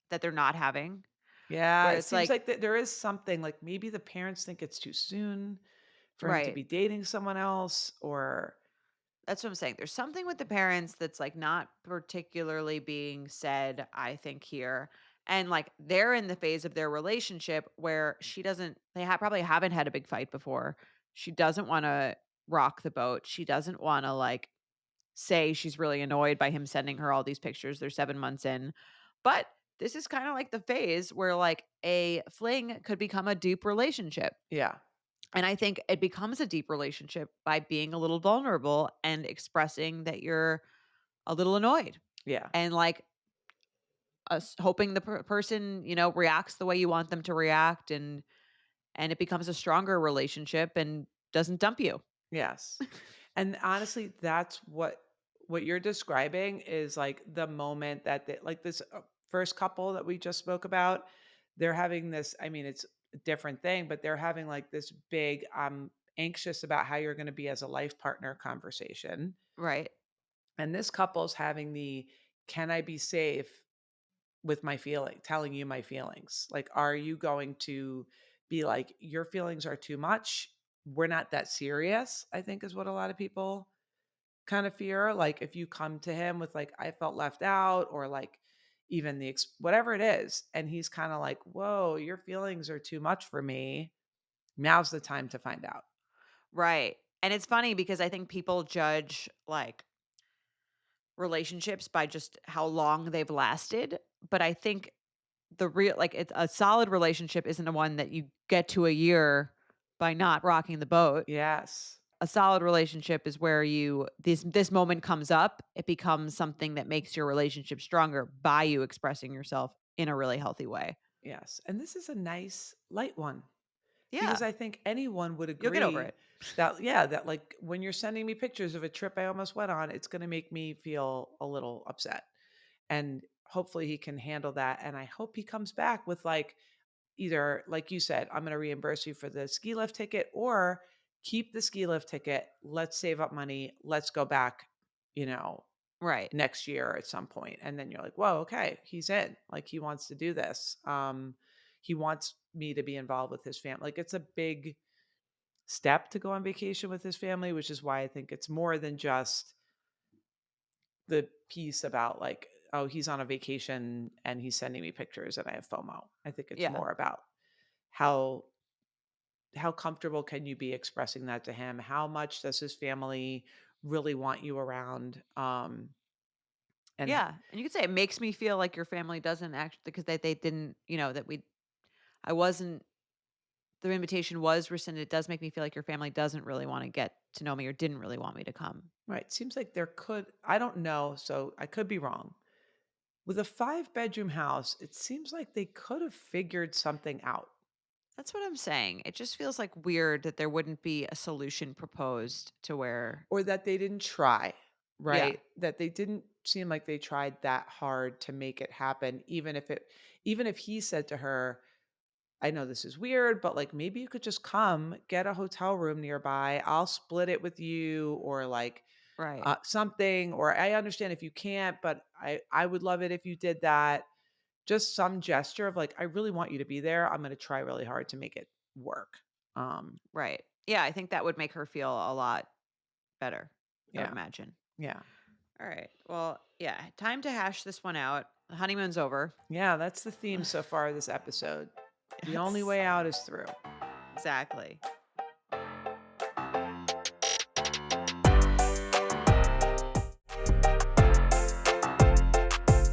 that they're not having, Yeah, where it it's seems like, like there is something like maybe the parents think it's too soon for him to right. be dating someone else or That's what I'm saying. There's something with the parents that's, like, not particularly being said, I think, here. And, like, they're in the phase of their relationship where she doesn't they probably haven't had a big fight before. She doesn't wanna rock the boat. She doesn't wanna, like, say she's really annoyed by him sending her all these pictures. They're 7 months in. But this is kinda like the phase where, like, a fling could become a deep relationship. yeah, And I think it becomes a deep relationship by being a little vulnerable and expressing that you're a little annoyed yeah, and, like, us hoping the person, reacts the way you want them to react, and it becomes a stronger relationship and doesn't dump you. yes. And honestly, that's what you're describing is like the moment that like this first couple that we just spoke about, they're having this, I mean, it's a different thing, but they're having like this big, I'm anxious about how you're going to be as a life partner conversation. Right. And this couple's having the can I be safe with my feeling, telling you my feelings? Like, are you going to be like, your feelings are too much? We're not that serious, I think is what a lot of people kind of fear. Like, if you come to him with, like, I felt left out, or like even whatever it is, and he's kind of like, whoa, your feelings are too much for me. Now's the time to find out. Right. And it's funny because I think people judge, like, relationships by just how long they've lasted, but I think it's a solid relationship isn't the one that you get to a year by not rocking the boat. Yes. a solid relationship is where this moment comes up, it becomes something that makes your relationship stronger by you expressing yourself in a really healthy way. Yes, and this is a nice light one. Because Yeah, I think anyone would you'll get over agree it. that, yeah, that like when you're sending me pictures of a trip I almost went on, it's going to make me feel a little upset. And hopefully he can handle that. And I hope he comes back with like either, like you said, I'm going to reimburse you for the ski lift ticket or keep the ski lift ticket. Let's save up money. Let's go back, you know, Right. next year at some point. And then you're like, whoa, okay, he's in. Like he wants to do this. He wants me to be involved with his family. Like it's a big step to go on vacation with his family, which is why I think it's more than just the piece about like, oh, he's on a vacation and he's sending me pictures and I have FOMO. I think it's Yeah. more about how how comfortable can you be expressing that to him? How much does his family really want you around? And Yeah, and you could say it makes me feel like your family doesn't actually because they didn't, that I wasn't the invitation was rescinded. It does make me feel like your family doesn't really wanna get to know me or didn't really want me to come. right, seems like there could, I don't know, so I could be wrong. With a 5-bedroom house, it seems like they could have figured something out. That's what I'm saying. It just feels, like, weird that there wouldn't be a solution proposed to where Or that they didn't try, yeah, right? That they didn't seem like they tried that hard to make it happen, even if he said to her, "I know this is weird, but, like, maybe you could just come, get a hotel room nearby, I'll split it with you," or, like, right, something, or, "I understand if you can't, but I would love it if you did that." Just some gesture of, like, "I really want you to be there, I'm gonna try really hard to make it work." Um, right. Yeah, I think that would make her feel a lot better, I would yeah, imagine. yeah. Alright, well, yeah, time to hash this one out. The honeymoon's over. Yeah, that's the theme so far of this episode. The only Yes, way out is through. exactly.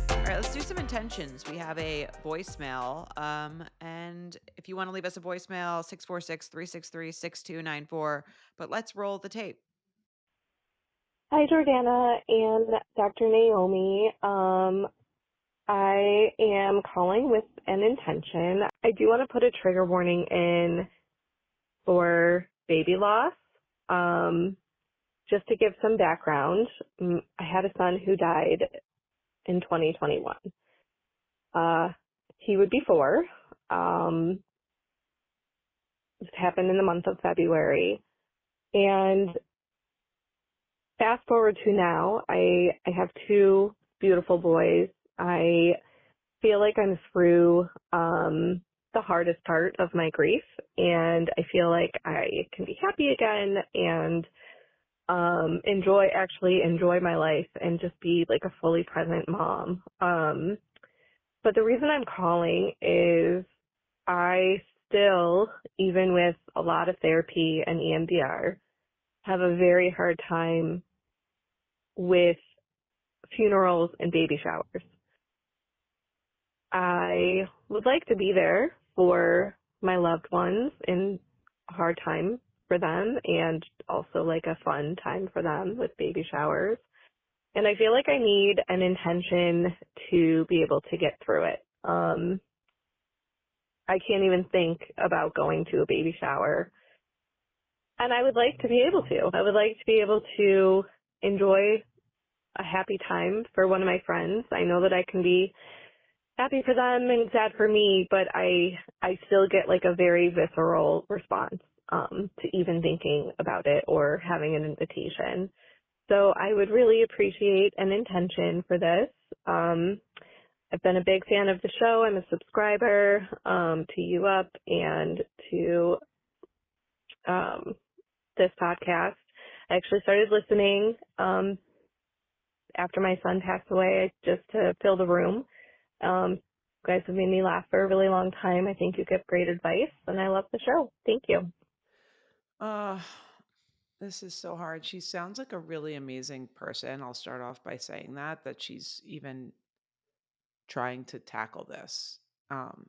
All right, let's do some intentions. We have a voicemail. And if you want to leave us a voicemail, 646-363-6294. But let's roll the tape. Hi, Jordana and Dr. Naomi. I am calling with an intention. I do want to put a trigger warning in for baby loss. Just to give some background, I had a son who died in 2021. Uh, he would be 4. This happened in the month of February. And fast forward to now, I have 2 beautiful boys. I feel like I'm through the hardest part of my grief, and I feel like I can be happy again and enjoy my life and just be like a fully present mom. But the reason I'm calling is I still, even with a lot of therapy and EMDR, have a very hard time with funerals and baby showers. I would like to be there for my loved ones in a hard time for them and also like a fun time for them with baby showers. And I feel like I need an intention to be able to get through it. I can't even think about going to a baby shower. And I would like to be able to. I would like to be able to enjoy a happy time for one of my friends. I know that I can be happy for them and sad for me, but I still get like a very visceral response to even thinking about it or having an invitation. So I would really appreciate an intention for this. I've been a big fan of the show. I'm a subscriber to You Up and to um, this podcast. I actually started listening after my son passed away just to fill the room. You guys have made me laugh for a really long time. I think you give great advice, and I love the show. Thank you. Uh, this is so hard. She sounds like a really amazing person. I'll start off by saying that she's even trying to tackle this. Um,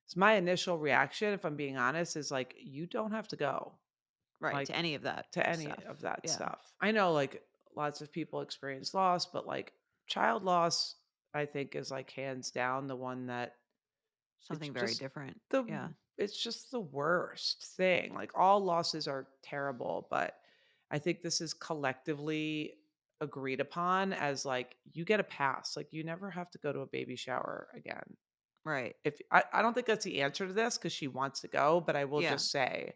so my initial reaction, if I'm being honest, is like, you don't have to go. Right, to like any of that to any stuff. of that Yeah, stuff. I know like lots of people experience loss, but like child loss, I think is like hands down the one that it's something very just different. the Yeah, it's just the worst thing. Like all losses are terrible, but I think this is collectively agreed upon as like you get a pass. Like you never have to go to a baby shower again. right. If I don't think that's the answer to this because she wants to go, but I will Yeah. just say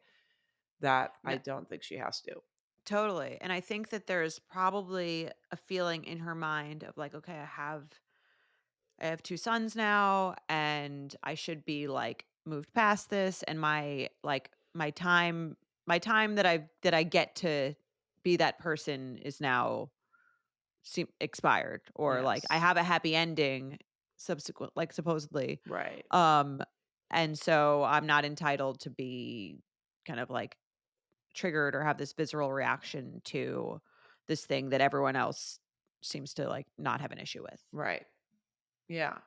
that I No, don't think she has to. totally, and I think that there's probably a feeling in her mind of like, "Okay, I have 2 sons now, and I should be, like, moved past this, and my time that I get to be that person is now expired," or, like, "I Yes. have a happy ending subsequent," like, supposedly, Right. um, and so I'm not entitled to be kind of, like, triggered or have this visceral reaction to this thing that everyone else seems to, like, not have an issue with. Right. Yeah.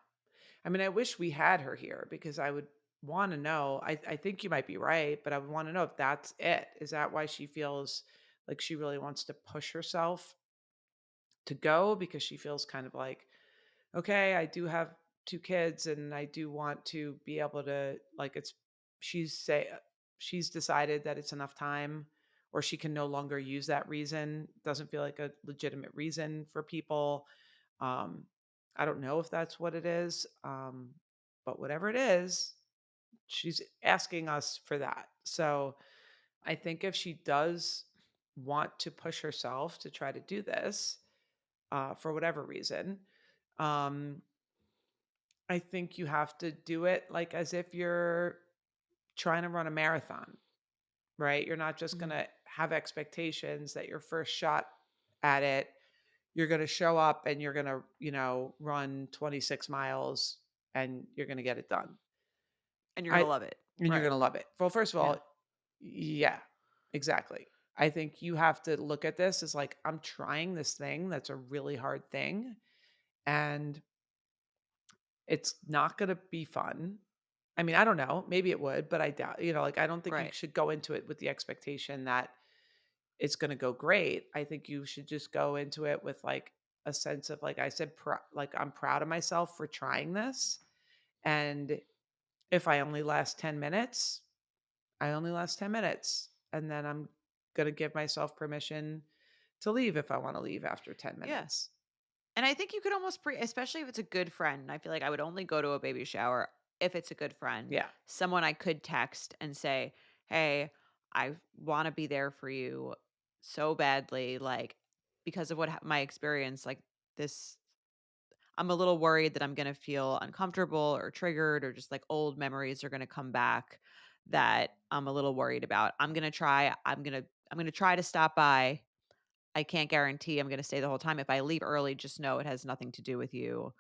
I mean, I wish we had her here because I would want to know. I think you might be right, but I would want to know if that's it. Is that why she feels like she really wants to push herself to go because she feels kind of like, okay, I do have 2 kids and I do want to be able to like it's she's say she's decided that it's enough time or she can no longer use that reason. Doesn't feel like a legitimate reason for people. Um I don't know if that's what it is. But whatever it is, she's asking us for that. So, I think if she does want to push herself to try to do this, for whatever reason, um, I think you have to do it like as if you're trying to run a marathon, right? You're not just going Mhm. to have expectations that your first shot at it, you're going to show up and you're going to, run 26 miles and you're going to get it done. And you're I gonna love it. and you're Right. going to love it. Well, first of Yeah. all, yeah, exactly. I think you have to look at this as like, I'm trying this thing that's a really hard thing. And it's not gonna be fun. I mean, I don't know, maybe it would, but I doubt like, I don't think you Right. should go into it with the expectation that it's gonna go great. I think you should just go into it with, like, a sense of, like I said, like, I'm proud of myself for trying this, and if I only last 10 minutes, I only last 10 minutes, and then I'm gonna give myself permission to leave if I wanna leave after 10 Yeah. minutes. And I think you could almost especially if it's a good friend. I feel like I would only go to a baby shower if it's a good friend, Yeah, someone I could text and say, "Hey, I want to be there for you so badly, like because of my experience, like this I'm a little worried that I'm going to feel uncomfortable or triggered or just like old memories are going to come back that I'm a little worried about. I'm going to try to stop by. I can't guarantee I'm gonna stay the whole time. If I leave early, just know it has nothing to do with you.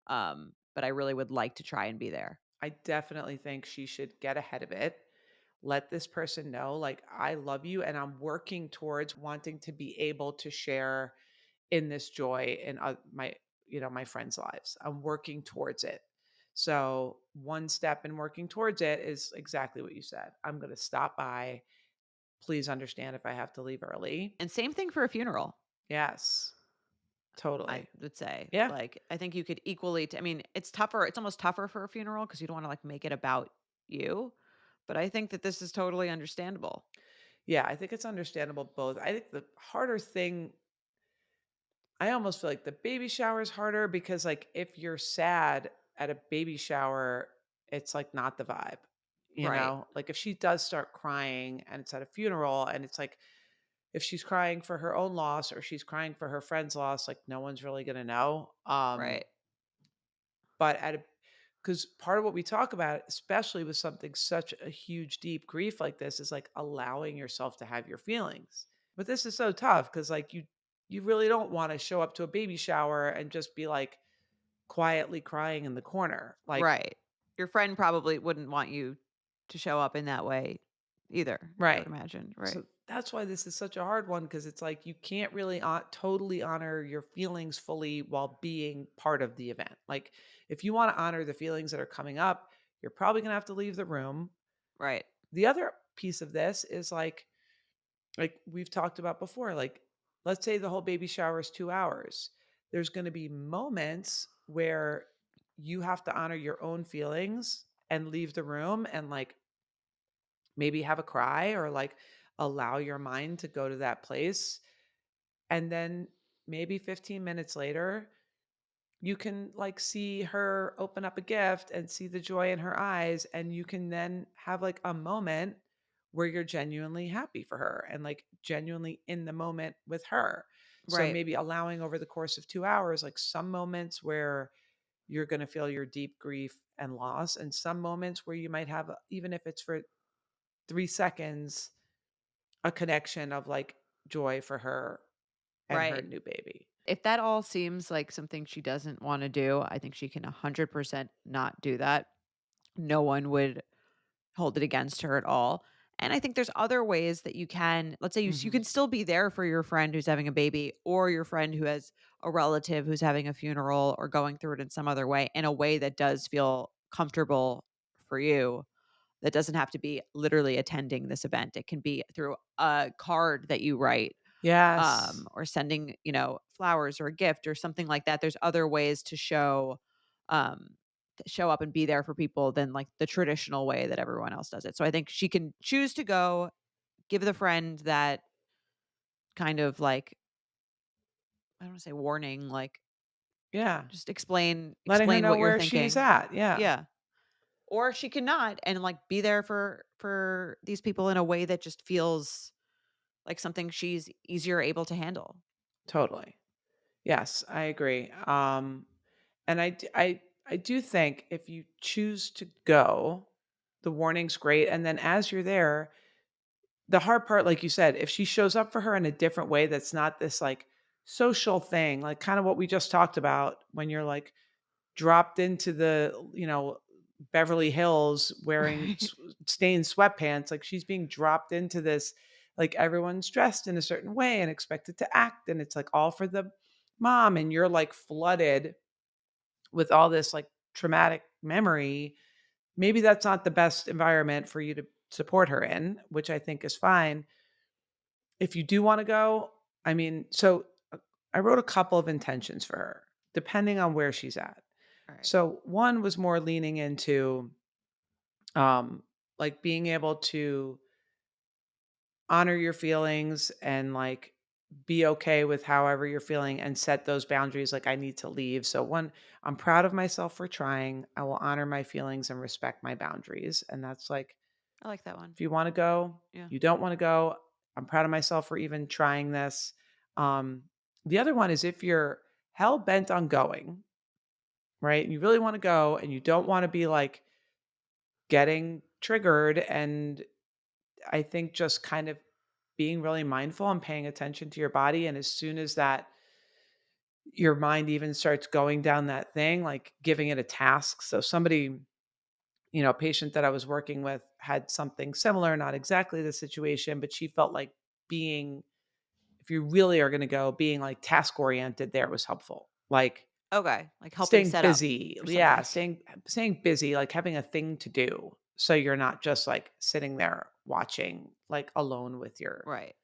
But I really would like to try and be there." I definitely think she should get ahead of it. Let this person know, like, I love you and I'm working towards wanting to be able to share in this joy in my friends' lives. I'm working towards it. So, one step in working towards it is exactly what you said. I'm going to stop by. Please understand if I have to leave early. And same thing for a funeral, Yes, I totally. would say. Yeah. Like, I think you could equally I mean, it's almost tougher for a funeral because you don't wanna, like, make it about you, but I think that this is totally understandable. Yeah, I think it's understandable both. I think the harder thing I almost feel like the baby shower is harder because, like, if you're sad at a baby shower, it's, like, not the vibe, you Right, know? Like, if she does start crying and it's at a funeral and it's, like, if she's crying for her own loss or she's crying for her friend's loss, like, no one's really gonna know, right, but at a because part of what we talk about, especially with something such a huge, deep grief like this, is, like, allowing yourself to have your feelings. But this is so tough because, like, you really don't wanna show up to a baby shower and just be, like, quietly crying in the corner, like right. Your friend probably wouldn't want you to show up in that way either, I would right. imagine, right, So that's why this is such a hard one because it's like you can't really totally honor your feelings fully while being part of the event. Like, if you wanna honor the feelings that are coming up, you're probably gonna have to leave the room. right. The other piece of this is, like, like we've talked about before, like let's say the whole baby shower is 2 hours. There's going to be moments where you have to honor your own feelings and leave the room and like maybe have a cry or like allow your mind to go to that place. And then maybe 15 minutes later, you can like see her open up a gift and see the joy in her eyes. And you can then have like a moment where you're genuinely happy for her and like genuinely in the moment with her. So Right. maybe allowing over the course of 2 hours, like some moments where you're going to feel your deep grief and loss, and some moments where you might have, even if it's for 3 seconds, a connection of like joy for her and her Right. new baby. If that all seems like something she doesn't wanna do, I think she can 100% not do that. No one would hold it against her at all. And I think there's other ways that you can, let's say you Hmm. can still be there for your friend who's having a baby or your friend who has a relative who's having a funeral or going through it in some other way, in a way that does feel comfortable for you. That doesn't have to be literally attending this event. It can be through a card that you write, Yes, or sending, flowers or a gift or something like that. There's other ways um, to show up and be there for people than like the traditional way that everyone else does it. So I think she can choose to go, give the friend that kind of like, I don't want to say warning, like yeah, just explain letting her explain know what you're where she's thinking. at, yeah, Yeah. Or she cannot and like be there for these people in a way that just feels like something she's easier able to handle. totally. Yes, I agree. And I do think if you choose to go, the warning's great, and then as you're there, the hard part, like you said, if she shows up for her in a different way that's not this like social thing, like kind of what we just talked about when you're like dropped into the, Beverly Hills wearing Right. stained sweatpants, like she's being dropped into this, like everyone's dressed in a certain way and expected to act, and it's like all for the mom, and you're like flooded with all this like traumatic memory. Maybe that's not the best environment for you to support her in, which I think is fine. If you do want to go, I mean, I wrote a couple of intentions for her, depending on where she's at. All right. So one was more leaning into um like being able to honor your feelings and like be okay with however you're feeling and set those boundaries, like I need to leave. So one, I'm proud of myself for trying. I will honor my feelings and respect my boundaries. And that's like, I like that one. if you want to go, Yeah. you don't want to go. I'm proud of myself for even trying this. Um the other one is if you're hell bent on going, right? And you really want to go and you don't want to be like getting triggered, and I think just kind of being really mindful and paying attention to your body. And as soon as that your mind even starts going down that thing, like giving it a task. So somebody, a patient that I was working with had something similar, not exactly the situation, but she felt like being, if you really are going to go, being like task oriented there was helpful. Like Okay, like helping staying set up busy. for Yeah, something. staying busy, like having a thing to do. So you're not just like sitting there watching, like alone with your Right.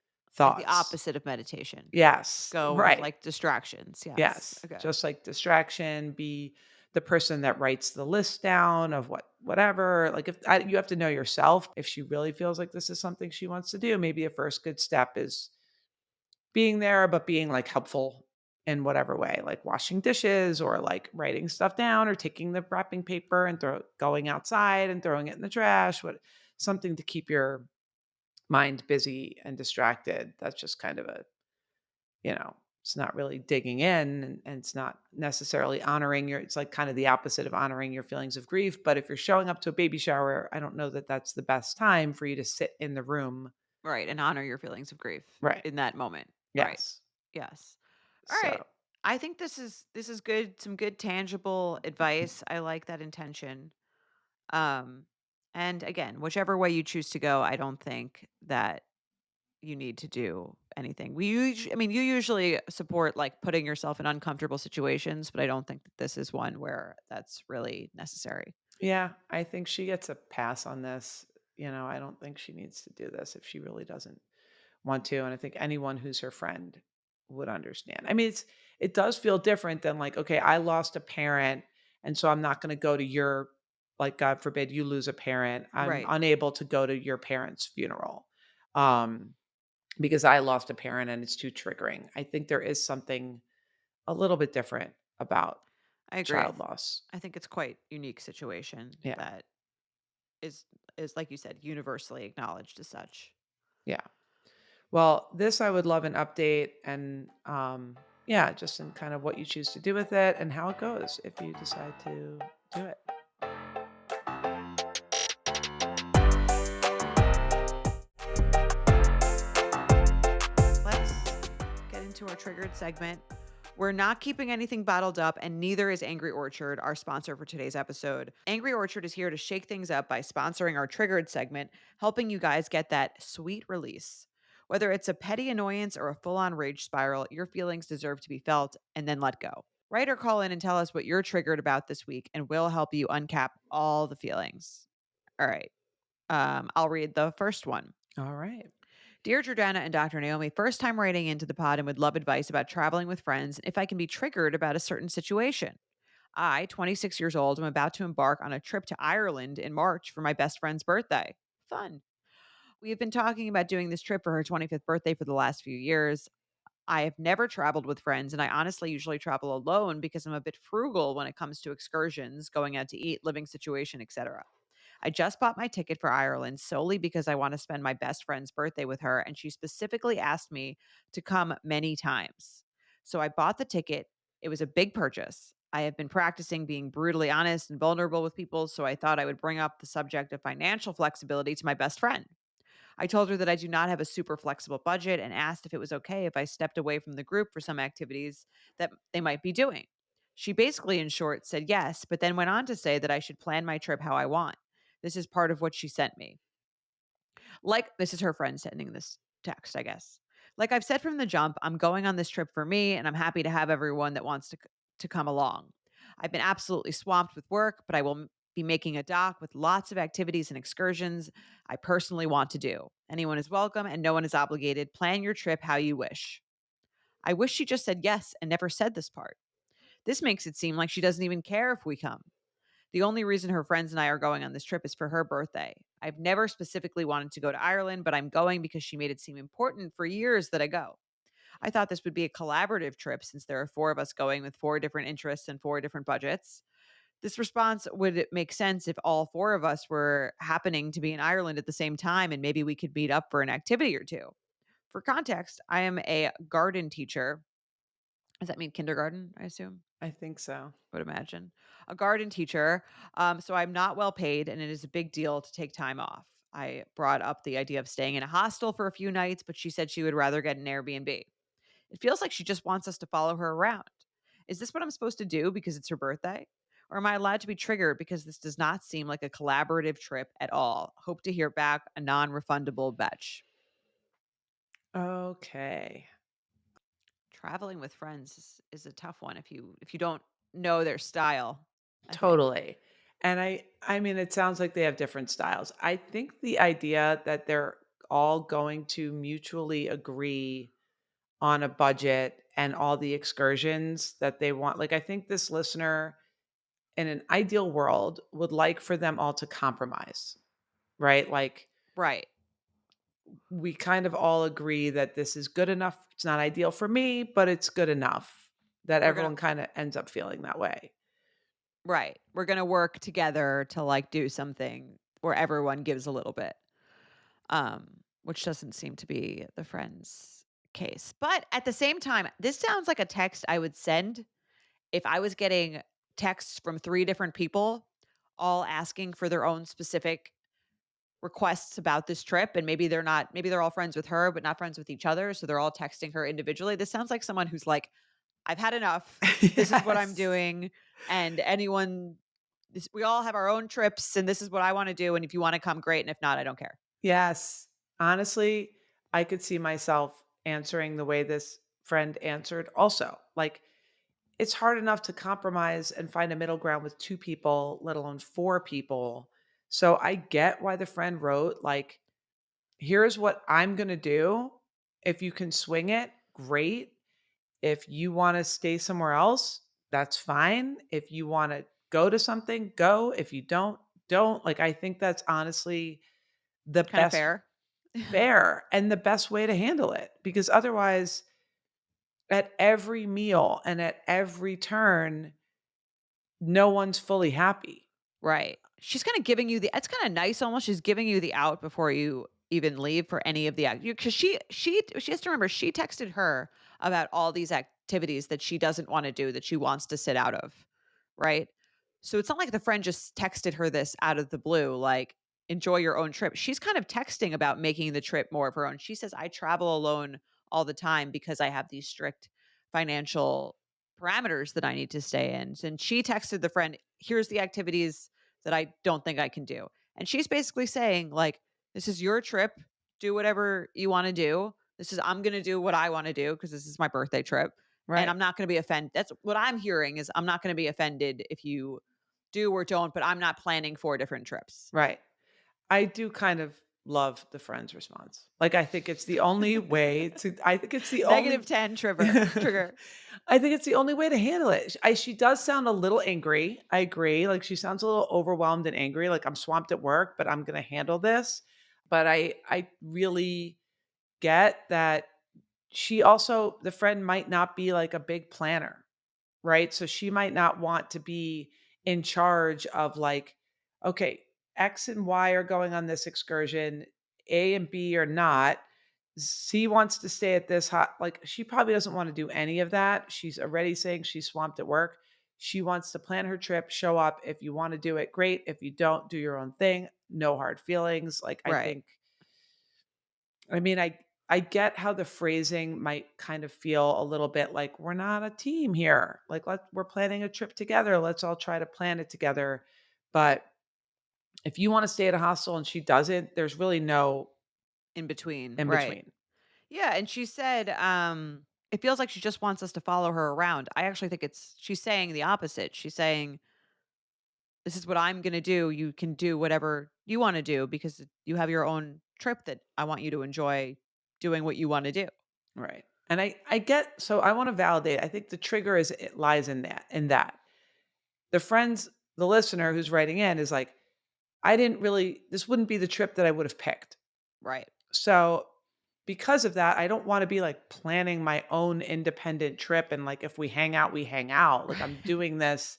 Like the thoughts. opposite of meditation. Yes, Go with right. like distractions. Yes. Yes. Okay. Just like distraction, be the person that writes the list down of whatever. Like if you have to know yourself if she really feels like this is something she wants to do, maybe a first good step is being there, but being like helpful in whatever way, like washing dishes or like writing stuff down or taking the wrapping paper and going outside and throwing it in the trash, something to keep your mind busy and distracted. That's just kind of it's not really digging in, and it's not necessarily honoring it's like kind of the opposite of honoring your feelings of grief. But if you're showing up to a baby shower, I don't know that that's the best time for you to sit in the room. Right. And honor your feelings of grief Right. in that moment. Right. Yes. Yes. All right. So, I think this is good. Some good tangible advice. I like that intention. Um, and again, whichever way you choose to go, I don't think that you need to do anything. I mean, you usually support like putting yourself in uncomfortable situations, but I don't think that this is one where that's really necessary. yeah, I think she gets a pass on this. I don't think she needs to do this if she really doesn't want to, and I think anyone who's her friend would understand. I mean, it does feel different than like, okay, I lost a parent, and so I'm not going to go to your, like, God forbid you lose a parent. I'm Right. unable to go to your parent's funeral. Um, because I lost a parent and it's too triggering. I think there is something a little bit different about I agree. child loss. I think it's quite unique situation Yeah. that is is like you said, universally acknowledged as such. Yeah. Well, this I would love an update and yeah, just in kind of what you choose to do with it and how it goes if you decide to do it. Let's get into our triggered segment. We're not keeping anything bottled up, and neither is Angry Orchard, our sponsor for today's episode. Angry Orchard is here to shake things up by sponsoring our triggered segment, helping you guys get that sweet release. Whether it's a petty annoyance or a full on rage spiral, your feelings deserve to be felt and then let go. Write or call in and tell us what you're triggered about this week, and we'll help you uncap all the feelings. All right. I'll read the first one. All right. Dear Jordana and Dr. Naomi, first time writing into the pod and would love advice about traveling with friends and if I can be triggered about a certain situation. I, 26 years old, am about to embark on a trip to Ireland in March for my best friend's birthday. Fun. We have been talking about doing this trip for her 25th birthday for the last few years. I have never traveled with friends, and I honestly usually travel alone because I'm a bit frugal when it comes to excursions, going out to eat, living situation, etc. I just bought my ticket for Ireland solely because I want to spend my best friend's birthday with her, and she specifically asked me to come many times. So I bought the ticket. It was a big purchase. I have been practicing being brutally honest and vulnerable with people, so I thought I would bring up the subject of financial flexibility to my best friend. I told her that I do not have a super flexible budget and asked if it was okay if I stepped away from the group for some activities that they might be doing. She basically, in short, said yes, but then went on to say that I should plan my trip how I want. This is part of what she sent me. Like, this is her friend sending this text, I guess. Like I've said from the jump, I'm going on this trip for me, and I'm happy to have everyone that wants to come along. I've been absolutely swamped with work, but I will be making a doc with lots of activities and excursions I personally want to do. Anyone is welcome, and no one is obligated. Plan your trip how you wish. I wish she just said yes and never said this part. This makes it seem like she doesn't even care if we come. The only reason her friends and I are going on this trip is for her birthday. I've never specifically wanted to go to Ireland, but I'm going because she made it seem important for years that I go. I thought this would be a collaborative trip since there are four of us going with four different interests and four different budgets. This response would make sense if all four of us were happening to be in Ireland at the same time and maybe we could meet up for an activity or two. For context, I am a garden teacher. Does that mean kindergarten, I assume? I think so. Would imagine. A garden teacher. So I'm not well paid, and it is a big deal to take time off. I brought up the idea of staying in a hostel for a few nights, but she said she would rather get an Airbnb. It feels like she just wants us to follow her around. Is this what I'm supposed to do because it's her birthday? Or am I allowed to be triggered because this does not seem like a collaborative trip at all? Hope to hear back. A non refundable batch. Okay. Traveling with friends is a tough one if you don't know their style, I think. Totally. And I mean it sounds like they have different styles. I think the idea that they're all going to mutually agree on a budget and all the excursions that they want. Like I think this listener in an ideal world would like for them all to compromise, right? Like Right. we kind of all agree that this is good enough. It's not ideal for me, but it's good enough that We're gonna everyone kind of ends up feeling that way. Right. We're gonna work together to, like, do something where everyone gives a little bit, which doesn't seem to be the friend's case. But at the same time, this sounds like a text I would send if I was getting texts from 3 different people all asking for their own specific requests about this trip, and maybe they're all friends with her, but not friends with each other, so they're all texting her individually. This sounds like someone who's like, "I've had enough. This is what I'm Yes. doing, and anyone we all have our own trips, and this is what I wanna do, and if you wanna come, great, and if not, I don't care." Yes. Honestly, I could see myself answering the way this friend answered also. Like, it's hard enough to compromise and find a middle ground with two people, let alone four people. So I get why the friend wrote, like, here's what I'm going to do. If you can swing it, great. If you wanna stay somewhere else, that's fine. If you wanna go to something, go. If you don't, don't. Like, I think that's honestly the Kind of best fair. fair and the best way to handle it, because otherwise, at every meal and at every turn, no one's fully happy. Right. She's kinda giving you the it's kinda nice almost, she's giving you the out before you even leave for any of the act because she has to remember, she texted her about all these activities that she doesn't wanna do, that she wants to sit out of, right? So it's not like the friend just texted her this out of the blue, like, "Enjoy your own trip." She's kind of texting about making the trip more of her own. She says, "I travel alone all the time because I have these strict financial parameters that I need to stay in." And she texted the friend, "Here's the activities that I don't think I can do." And she's basically saying, like, "This is your trip. Do whatever you want to do. I'm going to do what I want to do because this is my birthday trip. And Right, I'm not going to be offended." That's what I'm hearing is, I'm not going to be offended if you do or don't, but I'm not planning 4 different trips. right. I do kind of love the friend's response. Like, I think it's the only way to I think it's the only Negative 10 trigger. I think it's the only way to handle it. She does sound a little angry. I agree. Like, she sounds a little overwhelmed and angry, like, "I'm swamped at work, but I'm gonna handle this." But I really get that the friend might not be, like, a big planner. Right? So she might not want to be in charge of like, okay, X and Y are going on this excursion, A and B are not. C wants to stay at this hot. Like, she probably doesn't want to do any of that. She's already saying she's swamped at work. She wants to plan her trip, show up. If you want to do it, great. If you don't, do your own thing. No hard feelings. Like, I Right. think I mean, I get how the phrasing might kind of feel a little bit like we're not a team here. Like we're planning a trip together. Let's all try to plan it together. But if you want to stay at a hostel and she doesn't, there's really no In between. in Right. between. Yeah, and she said, it feels like she just wants us to follow her around. I actually think she's saying the opposite. She's saying, "This is what I'm gonna do. You can do whatever you wanna do because you have your own trip that I want you to enjoy doing what you wanna do." Right. And I get so I want to validate. I think the trigger is it lies in that. The friends, the listener who's writing in is like, I didn't really this wouldn't be the trip that I would have picked. Right. So, because of that, I don't wanna be, like, planning my own independent trip and, like, if we hang out, we hang out. Like, I'm doing this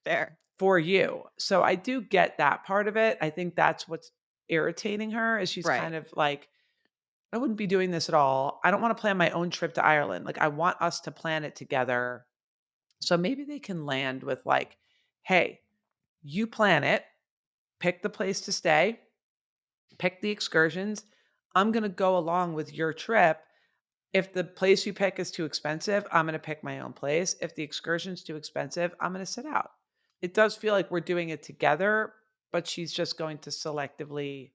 Fair. for you. So, I do get that part of it. I think that's what's irritating her is she's Right. kind of like, "I wouldn't be doing this at all. I don't wanna plan my own trip to Ireland. Like, I want us to plan it together." So, maybe they can land with, like, "Hey, you plan it, pick the place to stay, pick the excursions. I'm gonna go along with your trip. If the place you pick is too expensive, I'm gonna pick my own place. If the excursion's too expensive, I'm gonna sit out." It does feel like we're doing it together, but she's just going to selectively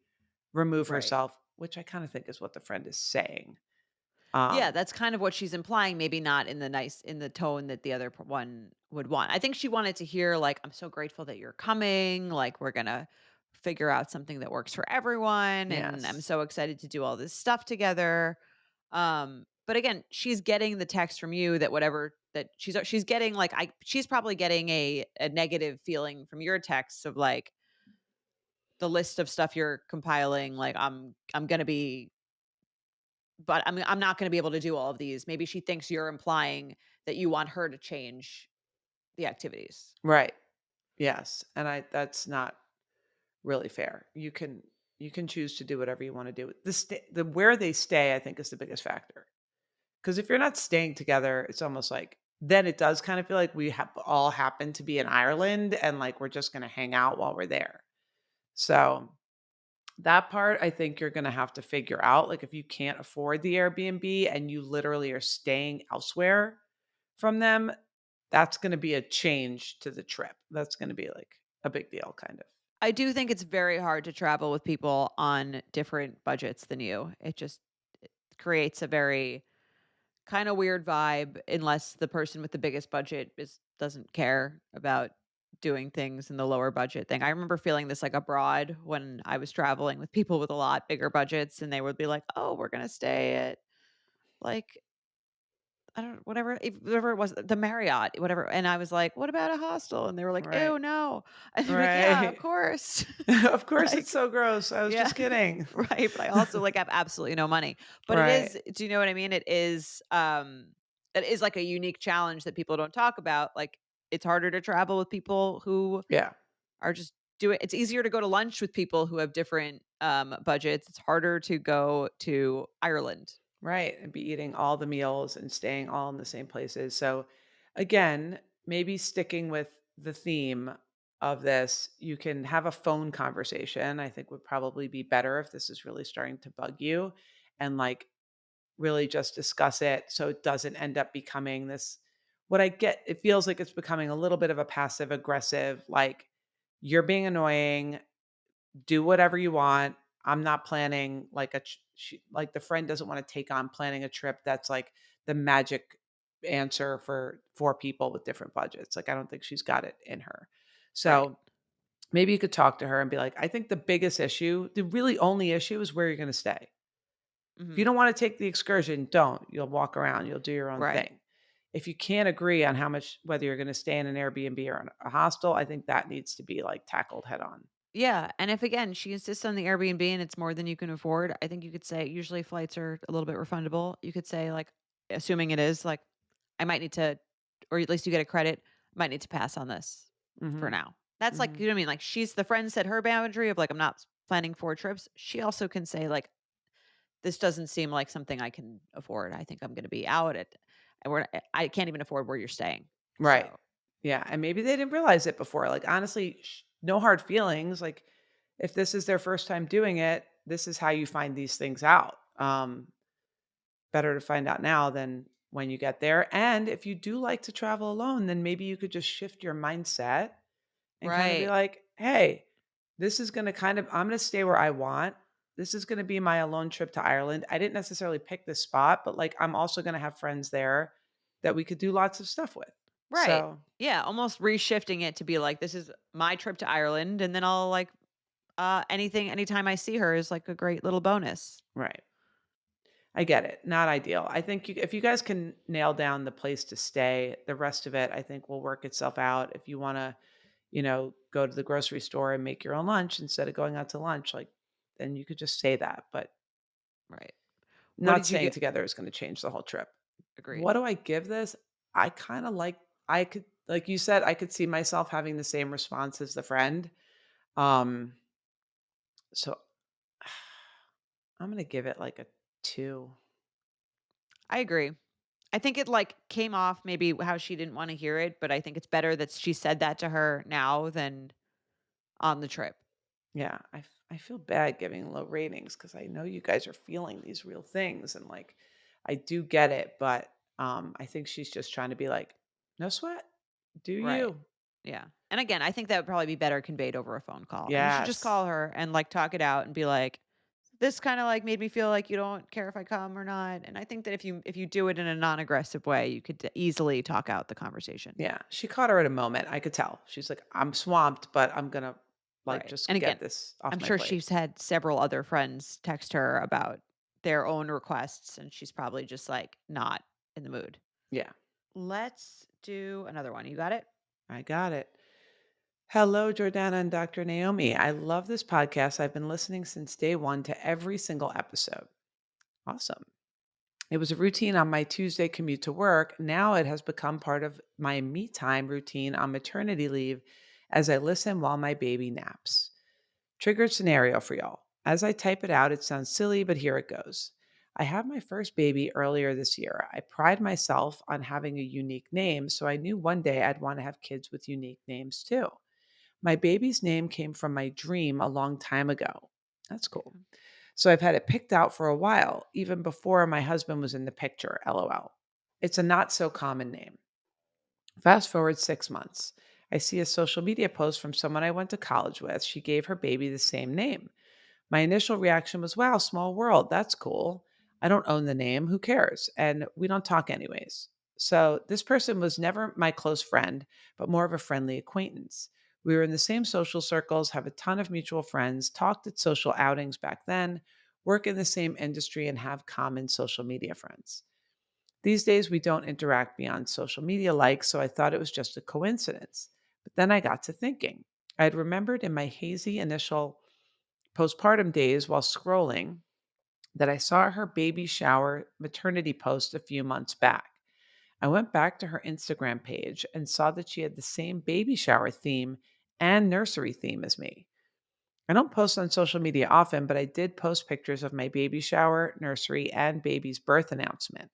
remove Right. herself, which I kind of think is what the friend is saying. Yeah, Um, that's kind of what she's implying, maybe not in the tone that the other one would want. I think she wanted to hear, like, "I'm so grateful that you're coming, like, we're gonna figure out something that works for everyone, and I'm yes. so excited to do all this stuff together." But again, she's getting the text from you that whatever that she's getting, like, she's probably getting a negative feeling from your texts of, like, the list of stuff you're compiling, like, I'm gonna be but I'm not gonna be able to do all of these. Maybe she thinks you're implying that you want her to change the activities. Right. Yes. And that's not really fair. You can choose to do whatever you want to do. The where they stay, I think, is the biggest factor. Because if you're not staying together, it's almost like then it does kind of feel like we have all happen to be in Ireland and like we're just going to hang out while we're there. So that part I think you're going to have to figure out. Like if you can't afford the Airbnb and you literally are staying elsewhere from them, that's going to be a change to the trip. That's going to be like a big deal, kind of. I do think it's very hard to travel with people on different budgets than you. It creates a very kinda weird vibe unless the person with the biggest budget doesn't care about doing things in the lower budget thing. I remember feeling this, like, abroad when I was traveling with people with a lot bigger budgets, and they would be like, "Oh, we're gonna stay at" like, I don't whatever whatever it was, the Marriott, whatever, and I was like, "What about a hostel?" And they were like, Right. "Ew, no." And I'm like, "Yeah, of Right. course." Of course, it's Like, so gross. I was yeah, just kidding. right, but I also, like, have absolutely no money. But it Right. is do you know what I mean? It is, like, a unique challenge that people don't talk about, like, it's harder to travel with people who Yeah. are just do it. It's easier to go to lunch with people who have different, budgets. It's harder to go to Ireland. Right, and be eating all the meals and staying all in the same places. So, again, maybe sticking with the theme of this, you can have a phone conversation. I think would probably be better if this is really starting to bug you and like really just discuss it so it doesn't end up becoming this what I get it feels like it's becoming a little bit of a passive aggressive like you're being annoying, do whatever you want. I'm not planning like like the friend doesn't want to take on planning a trip that's like the magic answer for four people with different budgets. Like I don't think she's got it in her. Right. So maybe you could talk to her and be like, I think the biggest issue, the really only issue is where you're going to stay. If you Mhm. don't want to take the excursion, don't. You'll walk around, you'll do your own Right. thing. If you can't agree on how much, whether you're going to stay in an Airbnb or in a hostel, I think that needs to be like tackled head on. Yeah, and if again she insists on the Airbnb and it's more than you can afford, I think you could say usually flights are a little bit refundable. You could say like, assuming it is like, I might need to, or at least you get a credit. Might need to pass on this for Hmm. now. That's like Hmm. you know what I mean. Like she's the friend set her boundary of like I'm not planning 4 trips. She also can say like this doesn't seem like something I can afford. I think I'm going to be out at, and I can't even afford where you're staying. Right. So Yeah, and maybe they didn't realize it before. Like, honestly, no hard feelings. Like, if this is their first time doing it, this is how you find these things out. Better to find out now than when you get there. And if you do like to travel alone, then maybe you could just shift your mindset and kind of be right, like, hey, this is going to kind of, I'm going to stay where I want. This is going to be my alone trip to Ireland. I didn't necessarily pick this spot, but like, I'm also going to have friends there that we could do lots of stuff with. right, So, yeah, almost reshifting it to be like this is my trip to Ireland, and then I'll like anytime I see her is like a great little bonus. right. I get it. Not ideal. I think if you guys can nail down the place to stay, the rest of it, I think will work itself out. If you want to, go to the grocery store and make your own lunch instead of going out to lunch, like, then you could just say that. But Right. What not did you staying get? together is going to change the whole trip. Agreed. What do I give this? I kind of I could, like you said, I could see myself having the same response as the friend. Um, so I'm going to give it like a 2. I agree. I think it like came off maybe how she didn't want to hear it, but I think it's better that she said that to her now than on the trip. Yeah, I feel bad giving low ratings because I know you guys are feeling these real things and like I do get it, but I think she's just trying to be like, no sweat, do Right. you? Yeah. And again, I think that would probably be better conveyed over a phone call. And you should just Yes. call her and like talk it out and be like, this kind of like made me feel like you don't care if I come or not. And I think that if you do it in a non-aggressive way, you could easily talk out the conversation. Yeah. She caught her at a moment. I could tell. She's like, I'm swamped, but I'm gonna like Right. And just again, get this off I'm my sure plate. she's had several other friends text her about their own requests, and she's probably just like not in the mood. Yeah, Let's do another one. You got it? I got it. Hello, Jordana and Dr. Naomi. I love this podcast. I've been listening since day one to every single episode. Awesome. It was a routine on my Tuesday commute to work. Now it has become part of my me time routine on maternity leave as I listen while my baby naps. Triggered scenario for y'all. As I type it out, it sounds silly, but here it goes. I had my first baby earlier this year. I pride myself on having a unique name, so I knew one day I'd want to have kids with unique names too. My baby's name came from my dream a long time ago. That's cool. Yeah. So I've had it picked out for a while, even before my husband was in the picture, lol. It's a not so common name. Fast forward 6 months. I see a social media post from someone I went to college with. She gave her baby the same name. My initial reaction was, wow, small world. That's cool. I don't own the name. Who cares? And we don't talk anyways. So this person was never my close friend, but more of a friendly acquaintance. We were in the same social circles, have a ton of mutual friends, talked at social outings back then, work in the same industry, and have common social media friends. These days, we don't interact beyond social media likes, so I thought it was just a coincidence. But then I got to thinking. I had remembered in my hazy initial postpartum days while scrolling that I saw her baby shower maternity post a few months back. I went back to her Instagram page and saw that she had the same baby shower theme and nursery theme as me. I don't post on social media often, but I did post pictures of my baby shower, nursery, and baby's birth announcement.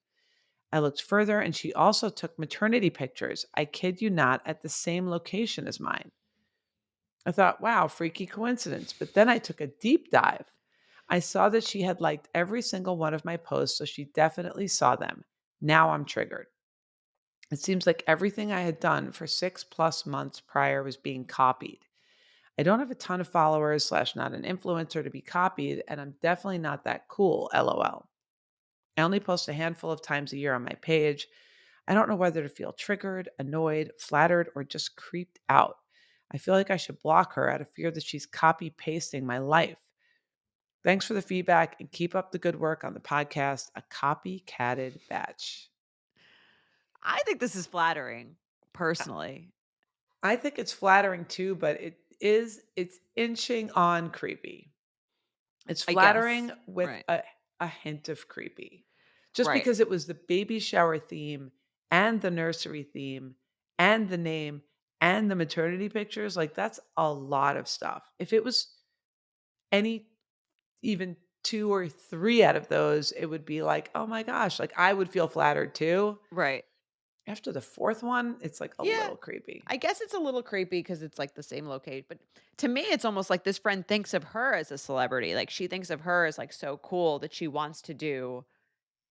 I looked further and she also took maternity pictures, I kid you not, at the same location as mine. I thought, wow, freaky coincidence. But then I took a deep dive. I saw that she had liked every single one of my posts, so she definitely saw them. Now I'm triggered. It seems like everything I had done for 6+ months prior was being copied. I don't have a ton of followers slash not an influencer to be copied, and I'm definitely not that cool, lol. I only post a handful of times a year on my page. I don't know whether to feel triggered, annoyed, flattered, or just creeped out. I feel like I should block her out of fear that she's copy pasting my life. Thanks for the feedback and keep up the good work on the podcast. A copycatted batch. I think this is flattering, personally. I think it's flattering too, but it's inching on creepy. It's I guess. flattering with Right. a hint of creepy. Just Right. because it was the baby shower theme and the nursery theme and the name and the maternity pictures, like that's a lot of stuff. If it was any even 2 or 3 out of those, it would be like, "Oh my gosh," like I would feel flattered too. Right. After the 4th one, it's like a Yeah. little creepy. I guess it's a little creepy because it's like the same location. But to me, it's almost like this friend thinks of her as a celebrity. Like she thinks of her as like so cool that she wants to do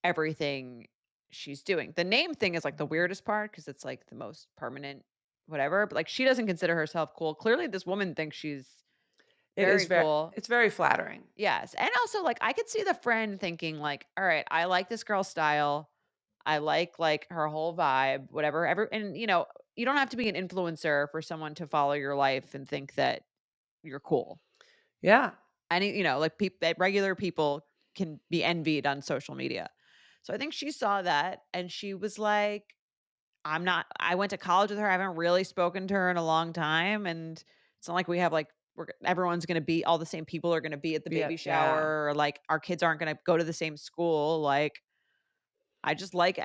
everything she's doing. The name thing is like the weirdest part because it's like the most permanent, whatever. But like she doesn't consider herself cool. Clearly, this woman thinks she's It is very very cool. it's very flattering. Yes. And also, like, I could see the friend thinking, like, all right, I like this girl's style. I like her whole vibe, whatever. And you don't have to be an influencer for someone to follow your life and think that you're cool. Yeah. Like regular people can be envied on social media. So I think she saw that and she was like, I went to college with her. I haven't really spoken to her in a long time. And it's not like we have like, everyone's going to be, all the same people are going to be at the Yeah, baby yeah. shower, or like our kids aren't going to go to the same school. Like, I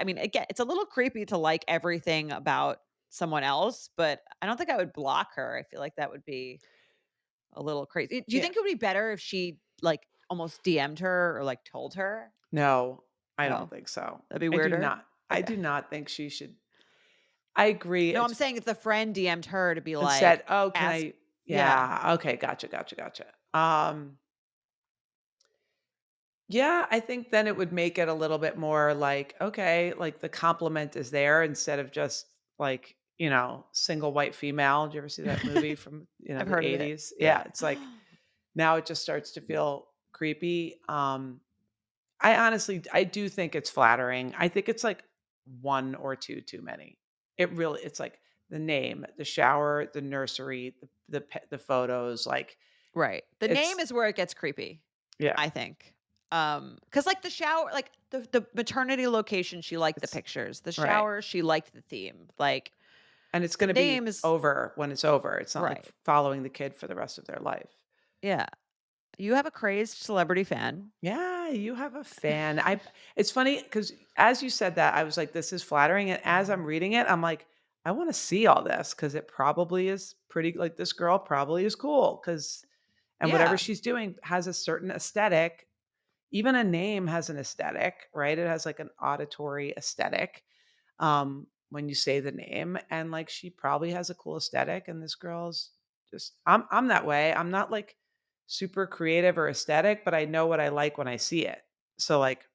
mean, again, it's a little creepy to like everything about someone else, but I don't think I would block her. I feel like that would be a little crazy. Do you Yeah. think it would be better if she like almost DM'd her or like told her? No, I don't No, think so. that'd be I do weirder. not. I Okay. do not think she should. I agree. No, I'm saying if the friend DM'd her to be And said, like, "Oh, can ask, I?" yeah, Yeah. Okay. Gotcha. Gotcha. Gotcha. Yeah, I think then it would make it a little bit more like, okay, like the compliment is there instead of just like, single white female. Did you ever see that movie from, I've the heard of it. 80s? Yeah. Yeah. It's like now it just starts to feel creepy. I do think it's flattering. I think it's like one or two too many. It's like the name, the shower, the nursery, the photos, like Right. The name it's is where it gets creepy, yeah, I think. Because like the shower, like the maternity location, she liked the it's pictures. The right. shower, she liked the theme. Like And it's the gonna be name is over when it's over. It's not like right. following the kid for the rest of their life. Yeah. You have a crazed celebrity fan. Yeah, you have a fan. It's funny because as you said that, I was like, this is flattering. And as I'm reading it, I'm like, I want to see all this because it probably is pretty like this girl probably is cool because and whatever Yeah. she's doing has a certain aesthetic. Even a name has an aesthetic, right? It has like an auditory aesthetic when you say the name. And like she probably has a cool aesthetic. And this girl's just I'm that way. I'm not like super creative or aesthetic, but I know what I like when I see it. So like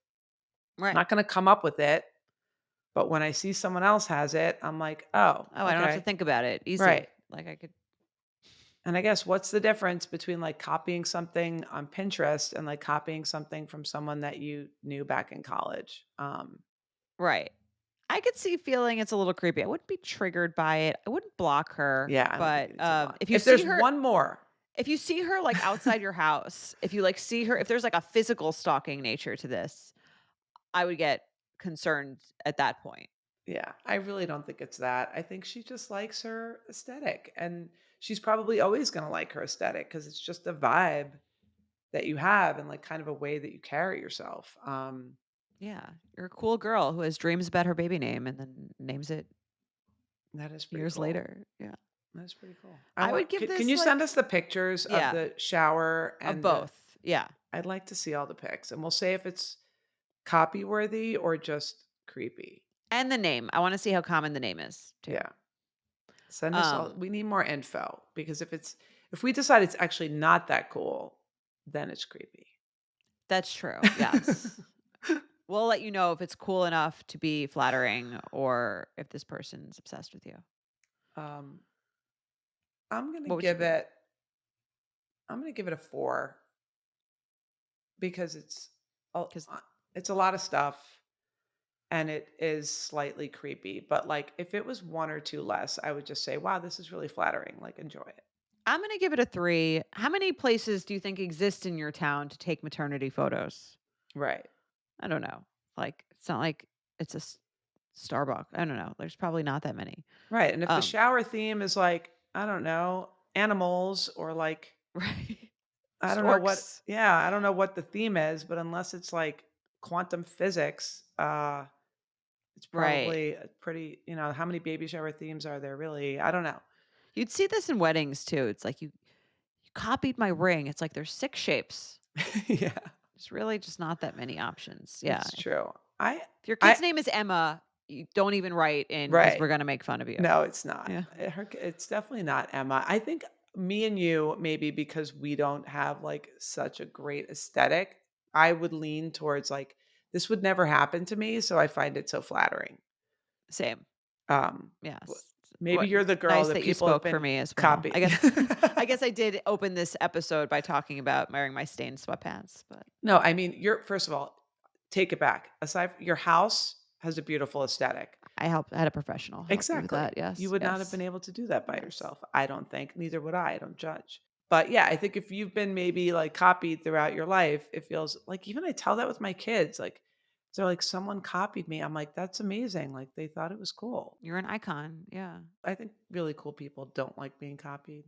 I'm Right. not gonna come up with it, but when I see someone else has it, I'm like, oh, Oh, I don't have to okay. think about it. Right. Easy. Like I could. And I guess what's the difference between like copying something on Pinterest and like copying something from someone that you knew back in college? Right. I could see feeling it's a little creepy. I wouldn't be triggered by it. I wouldn't block her, Yeah, I don't think but you need to block. if you If see there's her one more, if you see her, like, outside your house, if you, like, see her if there's, like, a physical stalking nature to this, I would get concerned at that point. Yeah, I really don't think it's that. I think she just likes her aesthetic, and she's probably always gonna like her aesthetic because it's just a vibe that you have and, like, kind of a way that you carry yourself. Yeah, you're a cool girl who has dreams about her baby name and then names it That is pretty years cool. later. Yeah. That is pretty cool. I would give Can this, you send like, us the pictures of yeah, the shower of and the both. Yeah. I'd like to see all the pics, and we'll say if it's copy worthy or just creepy. And the name. I wanna see how common the name is too. Yeah. Send us all Um, we need more info because if we decide it's actually not that cool, then it's creepy. that's true, yes. We'll let you know if it's cool enough to be flattering or if this person's obsessed with you. Um, I'm gonna What would you give give it? it I'm gonna give it a 4 because Because it's a lot of stuff and it is slightly creepy, but, like, if it was 1 or 2 less, I would just say, "Wow, this is really flattering, like, enjoy it." I'm gonna give it a 3. How many places do you think exist in your town to take maternity photos? Right. I don't know. Like, it's not like it's a Starbucks. I don't know. There's probably not that many. Right, and if the Um, shower theme is, like, I don't know, animals or, like, right. I don't know what Storks. yeah, I don't know what the theme is, but unless it's, like, quantum physics, it's Right. probably a pretty how many baby shower themes are there really? I don't know. You'd see this in weddings too. It's like you copied my ring. It's like there's 6 shapes. Yeah, There's really just not that many options. Yeah. it's true. I If your I kid's name is Emma, you don't even write in because right. we're gonna make fun of you. No, it's not. Yeah. It's definitely not Emma. I think me and you, maybe because we don't have, like, such a great aesthetic, I would lean towards, like, this would never happen to me, so I find it so flattering. Same. Um, w Yes. maybe What you're the girl nice that that you people have spoke for been me as well. copying. I guess I did open this episode by talking about wearing my stained sweatpants, but No, I mean, you're first of all, take it back. Aside your house has a beautiful aesthetic. I had a professional help you with Exactly. that. You Yes. would not have been Yes. able to do that by Yes. yourself, I don't think. Neither would I don't judge. But yeah, I think if you've been maybe like copied throughout your life, it feels like even I tell that with my kids, like they're like, someone copied me. I'm like, that's amazing. Like they thought it was cool. You're an icon. Yeah. I think really cool people don't like being copied.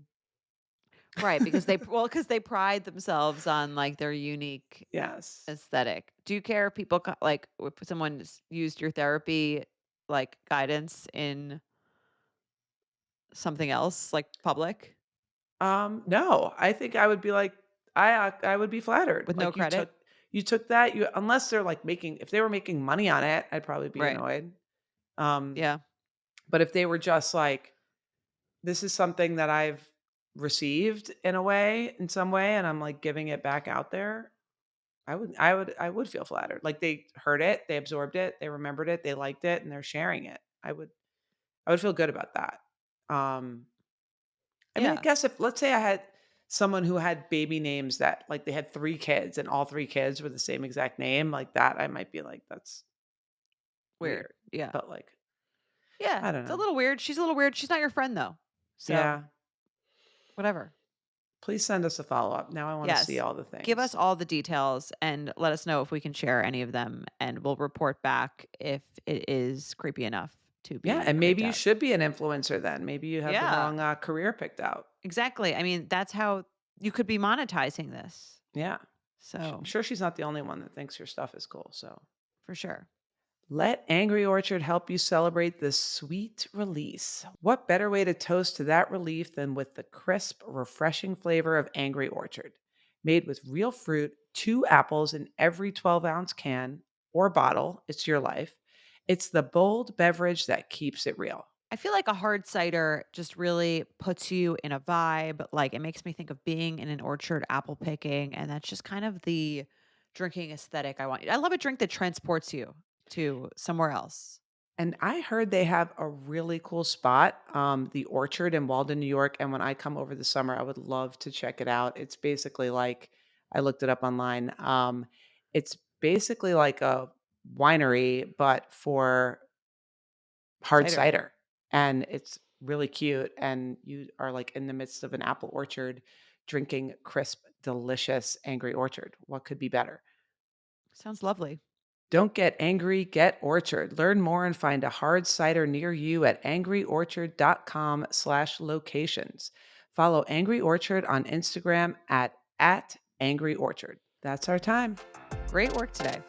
Right, because because they pride themselves on, like, their unique Yes. aesthetic. Do you care if people like, if someone's used your therapy, like, guidance in something else, like, public No, I think I would be like, I would be flattered. with no Like credit? you took that, you unless they're like making if they were making money on it, I'd probably be Right. annoyed. Um, Yeah. but if they were just like, this is something that I've received in a way, in some way, and I'm like giving it back out there, I would feel flattered. Like they heard it, they absorbed it, they remembered it, they liked it, and they're sharing it. I would feel good about that. Um, I mean, I Yeah. guess if let's say I had someone who had baby names that like they had 3 kids and all 3 kids were the same exact name, like that, I might be like, that's Weird. weird. Yeah. But like, Yeah. I don't It's a know. little weird. She's a little weird. She's not your friend, though. So, Yeah. whatever. Please send us a follow-up. Now I want to see Yes. all the Give us things. all the details and let us know if we can share any of them, and we'll report back if it is creepy enough to Yeah, be and maybe creeped you out. should be an influencer then. Maybe you have the Yeah, wrong career picked out. exactly. I mean, that's how you could be monetizing this. Yeah. I'm So, sure she's not the only one that thinks your stuff is cool. So for sure. let Angry Orchard help you celebrate this sweet release. What better way to toast to that relief than with the crisp, refreshing flavor of Angry Orchard? Made with real fruit, 2 apples in every 12-ounce can or bottle. It's your life. It's the bold beverage that keeps it real. I feel like a hard cider just really puts you in a vibe. Like it makes me think of being in an orchard apple picking. And that's just kind of the drinking aesthetic I want. I love a drink that transports you to somewhere else. And I heard they have a really cool spot, the Orchard in Walden, New York. And when I come over the summer, I would love to check it out. It's basically like I looked it up online. It's basically like a winery, but for hard Cider. cider. And it's really cute. And you are like in the midst of an apple orchard drinking crisp, delicious Angry Orchard. What could be better? Sounds lovely. Don't get angry, get Orchard. Learn more and find a hard cider near you at angryorchard.com/locations. Follow Angry Orchard on Instagram at Angry Orchard. That's our time. Great work today.